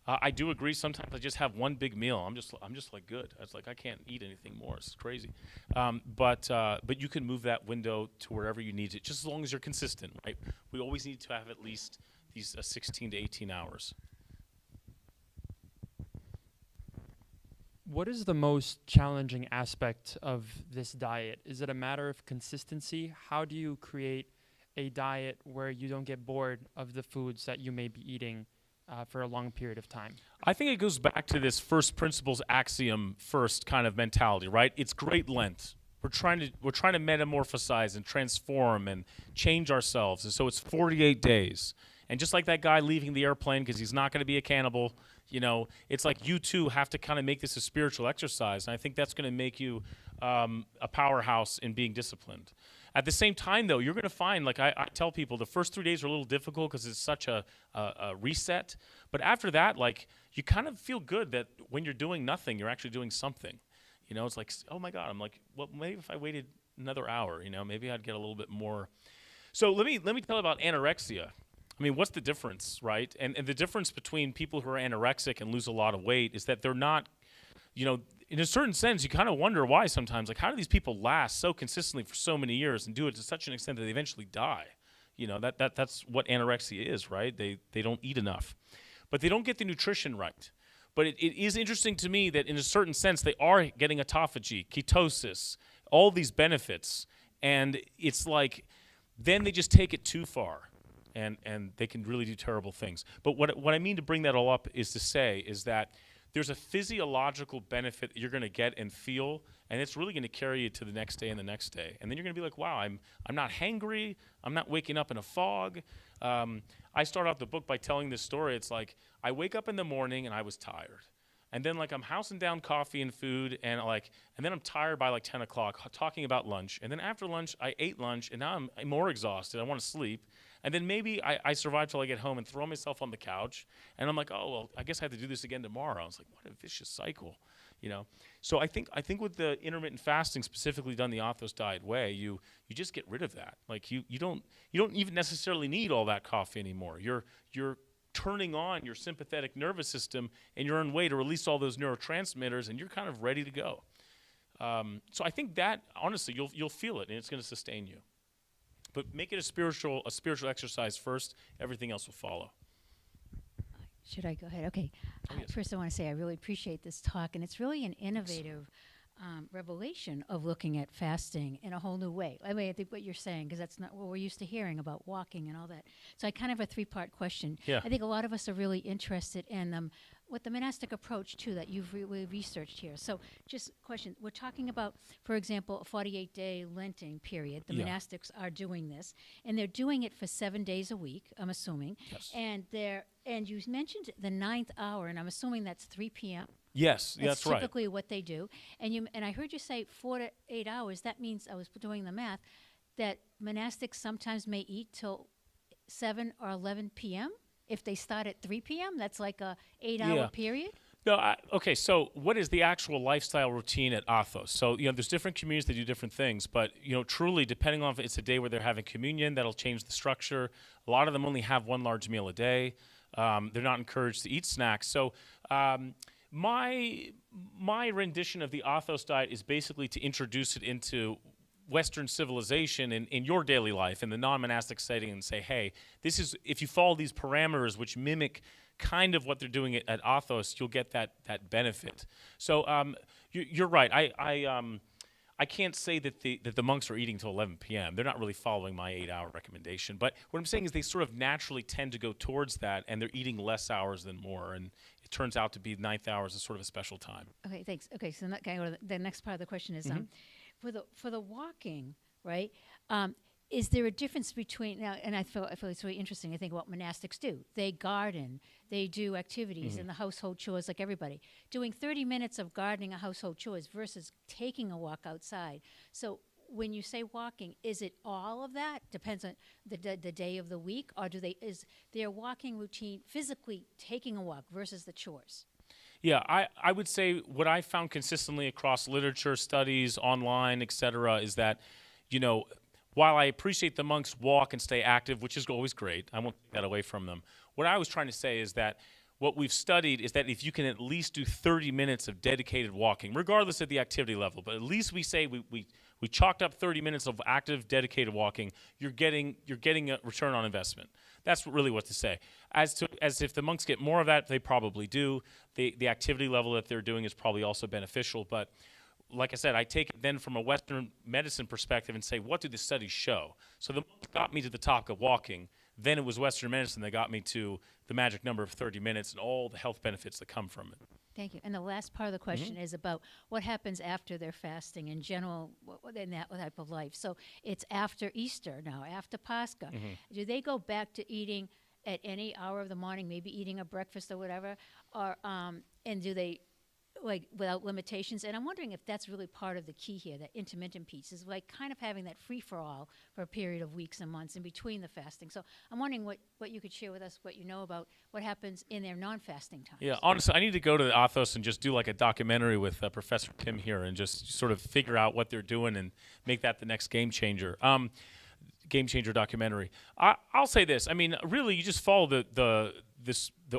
I do agree. Sometimes I just have one big meal. I'm just like good. It's like I can't eat anything more. It's crazy. But you can move that window to wherever you need it, just as long as you're consistent, right? We always need to have at least these 16 to 18 hours. What is the most challenging aspect of this diet? Is it a matter of consistency? How do you create a diet where you don't get bored of the foods that you may be eating for a long period of time? I think it goes back to this first principles axiom first kind of mentality, right? It's great Lent. We're trying to metamorphosize and transform and change ourselves. And so it's 48 days. And just like that guy leaving the airplane because he's not going to be a cannibal, it's like you too have to kind of make this a spiritual exercise. And I think that's going to make you a powerhouse in being disciplined. At the same time, though, you're going to find, like I tell people, the first 3 days are a little difficult because it's such a reset. But after that, like, you kind of feel good that when you're doing nothing, you're actually doing something. It's like, oh my God, I'm like, well, maybe if I waited another hour, maybe I'd get a little bit more. So let me tell you about anorexia. I mean, what's the difference, right? And the difference between people who are anorexic and lose a lot of weight is that they're not, in a certain sense, you kind of wonder why sometimes. Like, how do these people last so consistently for so many years and do it to such an extent that they eventually die? That's what anorexia is, right? They don't eat enough. But they don't get the nutrition right. But it is interesting to me that in a certain sense, they are getting autophagy, ketosis, all these benefits. And it's like, then they just take it too far. And they can really do terrible things. But what I mean to bring that all up is to say is that there's a physiological benefit that you're going to get and feel, and it's really going to carry you to the next day and the next day. And then you're going to be like, wow, I'm not hangry. I'm not waking up in a fog. I start off the book by telling this story. It's like I wake up in the morning and I was tired. And then like I'm housing down coffee and food and then I'm tired by like 10 o'clock talking about lunch. And then after lunch, I ate lunch and now I'm more exhausted. I want to sleep. And then maybe I survive till I get home and throw myself on the couch. And I'm like, oh, well, I guess I have to do this again tomorrow. I was like, what a vicious cycle, So I think with the intermittent fasting, specifically done the Athos diet way, you just get rid of that. Like you don't even necessarily need all that coffee anymore. You're turning on your sympathetic nervous system and you're on way to release all those neurotransmitters and you're kind of ready to go. So I think that honestly you'll feel it and it's going to sustain you. But make it a spiritual exercise first. Everything else will follow. Should I go ahead? Okay. Oh, yes. First, I want to say I really appreciate this talk, and it's really an innovative revelation of looking at fasting in a whole new way. I mean, I think what you're saying, because that's not what we're used to hearing about walking and all that. So I kind of have a three-part question. Yeah. I think a lot of us are really interested in what the monastic approach, too, that you've really researched here. So just question, we're talking about, for example, a 48-day Lenten period. The monastics are doing this, and they're doing it for 7 days a week, I'm assuming. Yes. And you mentioned the 9th hour, and I'm assuming that's 3 p.m.? Yes, that's right. That's typically what they do. And I heard you say 4 to 8 hours. That means, I was doing the math, that monastics sometimes may eat till 7 or 11 p.m.? If they start at 3 p.m., that's like a 8-hour period? No, okay, so what is the actual lifestyle routine at Athos? So, there's different communities that do different things, but, truly, depending on if it's a day where they're having communion, that'll change the structure. A lot of them only have one large meal a day. They're not encouraged to eat snacks. So, my rendition of the Athos diet is basically to introduce it into Western civilization in your daily life, in the non-monastic setting, and say, hey, this is, if you follow these parameters which mimic kind of what they're doing at Athos, you'll get that benefit. So you're right. I can't say that the monks are eating till 11 p.m. They're not really following my 8-hour recommendation. But what I'm saying is they sort of naturally tend to go towards that, and they're eating less hours than more. And it turns out to be 9th hour is sort of a special time. Okay, thanks. Okay, so can I go to the next part of the question is for the walking, right? Is there a difference between now? And I feel it's really interesting. I think what monastics do. They garden. They do activities in the household chores like everybody. Doing 30 minutes of gardening or household chores versus taking a walk outside. So when you say walking, is it all of that? Depends on the day of the week, or is their walking routine physically taking a walk versus the chores? Yeah, I would say what I found consistently across literature, studies, online, et cetera, is that, while I appreciate the monks walk and stay active, which is always great, I won't take that away from them. What I was trying to say is that what we've studied is that if you can at least do 30 minutes of dedicated walking, regardless of the activity level, but at least we say we chalked up 30 minutes of active, dedicated walking, you're getting a return on investment. That's really what to say. As if the monks get more of that, they probably do. The activity level that they're doing is probably also beneficial, but like I said, I take it then from a Western medicine perspective and say, what do the studies show? So the monks got me to the topic of walking. Then it was Western medicine that got me to the magic number of 30 minutes and all the health benefits that come from it. Thank you. And the last part of the question is about what happens after they're fasting in general in that type of life. So it's after Easter now, after Pascha. Do they go back to eating at any hour of the morning, maybe eating a breakfast or whatever? Or and do they, like, without limitations? And I'm wondering if that's really part of the key here, that intermittent piece is like kind of having that free-for-all for a period of weeks and months in between the fasting. So I'm wondering what you could share with us, what you know about what happens in their non-fasting times. Yeah, honestly, I need to go to the Athos and just do like a documentary with Professor Tim here and just sort of figure out what they're doing and make that the next game changer. Game changer documentary. I'll say this. I mean, really, you just follow the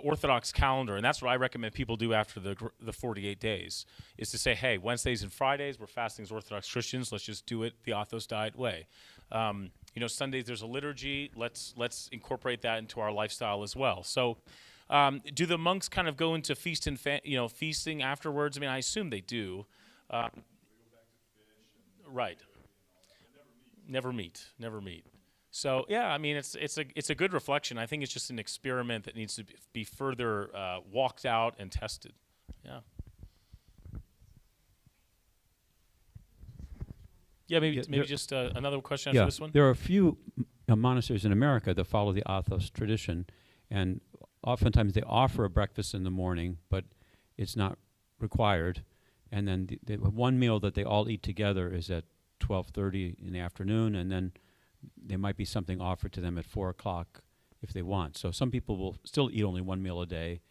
Orthodox calendar, and that's what I recommend people do after the 48 days, is to say, hey, Wednesdays and Fridays, we're fasting as Orthodox Christians. Let's just do it the Athos diet way. Sundays there's a liturgy. Let's incorporate that into our lifestyle as well. So do the monks kind of go into feasting afterwards? I mean, I assume they do. Right. Never meet. So yeah, I mean, it's a good reflection. I think it's just an experiment that needs to be further walked out and tested. Yeah. Yeah, maybe just another question after this one. There are a few monasteries in America that follow the Athos tradition, and oftentimes they offer a breakfast in the morning, but it's not required. And then the one meal that they all eat together is at 12:30 in the afternoon, and then there might be something offered to them at 4 o'clock if they want. So some people will still eat only one meal a day,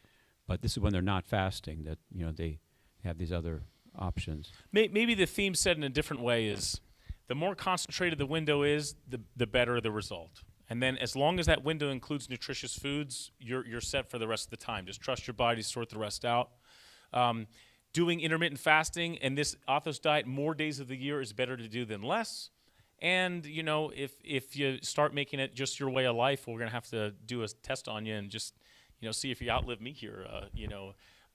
but this is when they're not fasting, that they have these other options. Maybe the theme said in a different way is the more concentrated the window is, the better the result. And then as long as that window includes nutritious foods, you're set for the rest of the time. Just trust your body to sort the rest out. Doing intermittent fasting and this Athos diet more days of the year is better to do than less. And, if you start making it just your way of life, we're going to have to do a test on you and just, see if you outlive me here,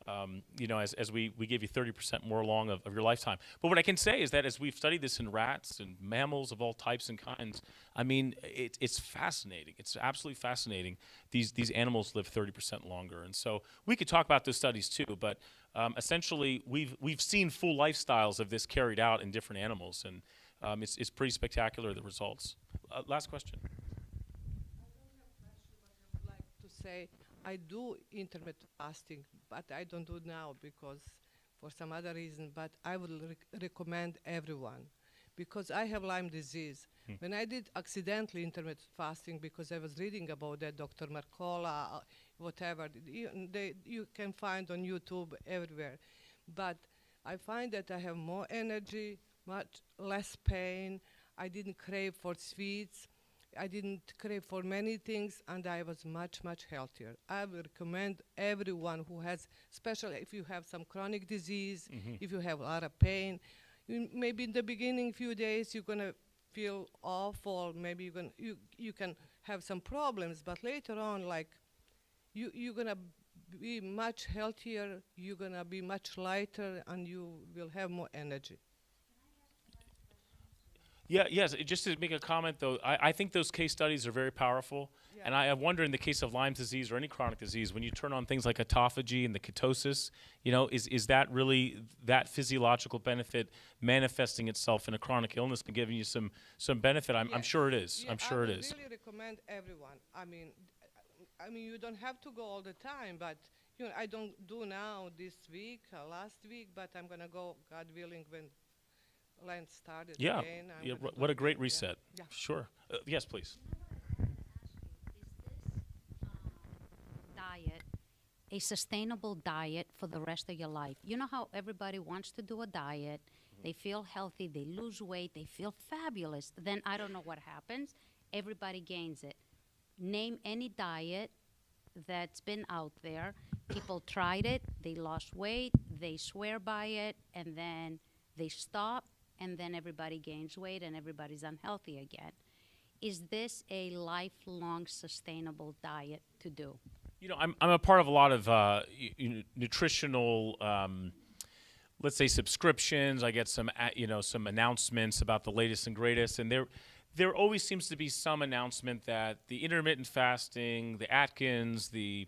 as we give you 30% more long of your lifetime. But what I can say is that as we've studied this in rats and mammals of all types and kinds, I mean, it's fascinating. It's absolutely fascinating. These animals live 30% longer. And so we could talk about those studies too, but essentially we've seen full lifestyles of this carried out in different animals, and it's pretty spectacular, the results. Last question. I would like to say I do intermittent fasting, but I don't do it now because for some other reason, but I would recommend everyone because I have Lyme disease. When I did accidentally intermittent fasting because I was reading about that, Dr. Mercola, whatever, you can find on YouTube everywhere. But I find that I have more energy, much less pain. I didn't crave for sweets. I didn't crave for many things, and I was much, much healthier. I would recommend everyone who has, especially if you have some chronic disease, if you have a lot of pain, maybe in the beginning few days you're gonna feel awful. Maybe you can have some problems, but later on, like you're gonna be much healthier. You're gonna be much lighter, and you will have more energy. Yeah, yes, just to make a comment though, I think those case studies are very powerful. Yeah. And I wonder in the case of Lyme disease or any chronic disease, when you turn on things like autophagy and the ketosis, you know, is that really that physiological benefit manifesting itself in a chronic illness and giving you some benefit? I'm sure it is. Yeah, I'm sure it is. I really recommend everyone. I mean, you don't have to go all the time, but you know, I don't do now this week, last week, but I'm gonna go, God willing, when Lent started again. Yeah, what a great reset. Yeah. Sure. Yes, please. Diet a sustainable diet for the rest of your life? You know how everybody wants to do a diet, they feel healthy, they lose weight, they feel fabulous. Then I don't know what happens. Everybody gains it. Name any diet that's been out there. People tried it, they lost weight, they swear by it, and then they stop, and then everybody gains weight and everybody's unhealthy again. Is this a lifelong sustainable diet to do? You know, I'm a part of a lot of nutritional, let's say, subscriptions. I get some some announcements about the latest and greatest, and there always seems to be some announcement that the intermittent fasting, the Atkins, the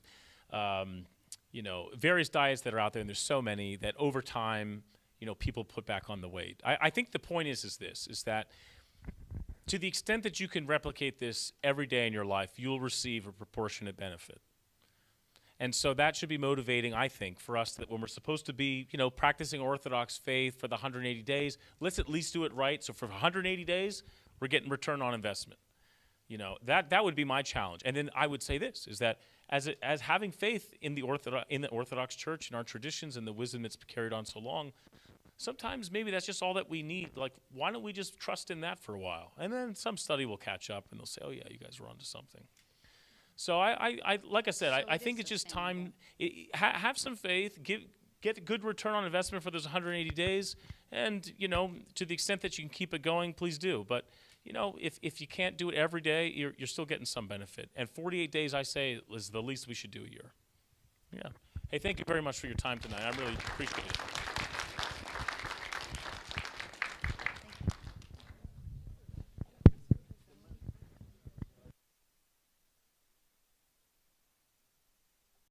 various diets that are out there, and there's so many that over time, people put back on the weight. I think the point is that to the extent that you can replicate this every day in your life, you'll receive a proportionate benefit. And so that should be motivating, I think, for us that when we're supposed to be, practicing Orthodox faith for the 180 days, let's at least do it right. So for 180 days, we're getting return on investment. That would be my challenge. And then I would say this, is that as having faith in the Orthodox Church and our traditions and the wisdom that's carried on so long, sometimes maybe that's just all that we need. Like, why don't we just trust in that for a while? And then some study will catch up and they'll say, oh yeah, you guys were onto something. So I like I said, I think it's just time. Have some faith, get a good return on investment for those 180 days, and to the extent that you can keep it going, please do. But if you can't do it every day, you're still getting some benefit. And 48 days, I say, is the least we should do a year. Yeah. Hey, thank you very much for your time tonight. I really appreciate it.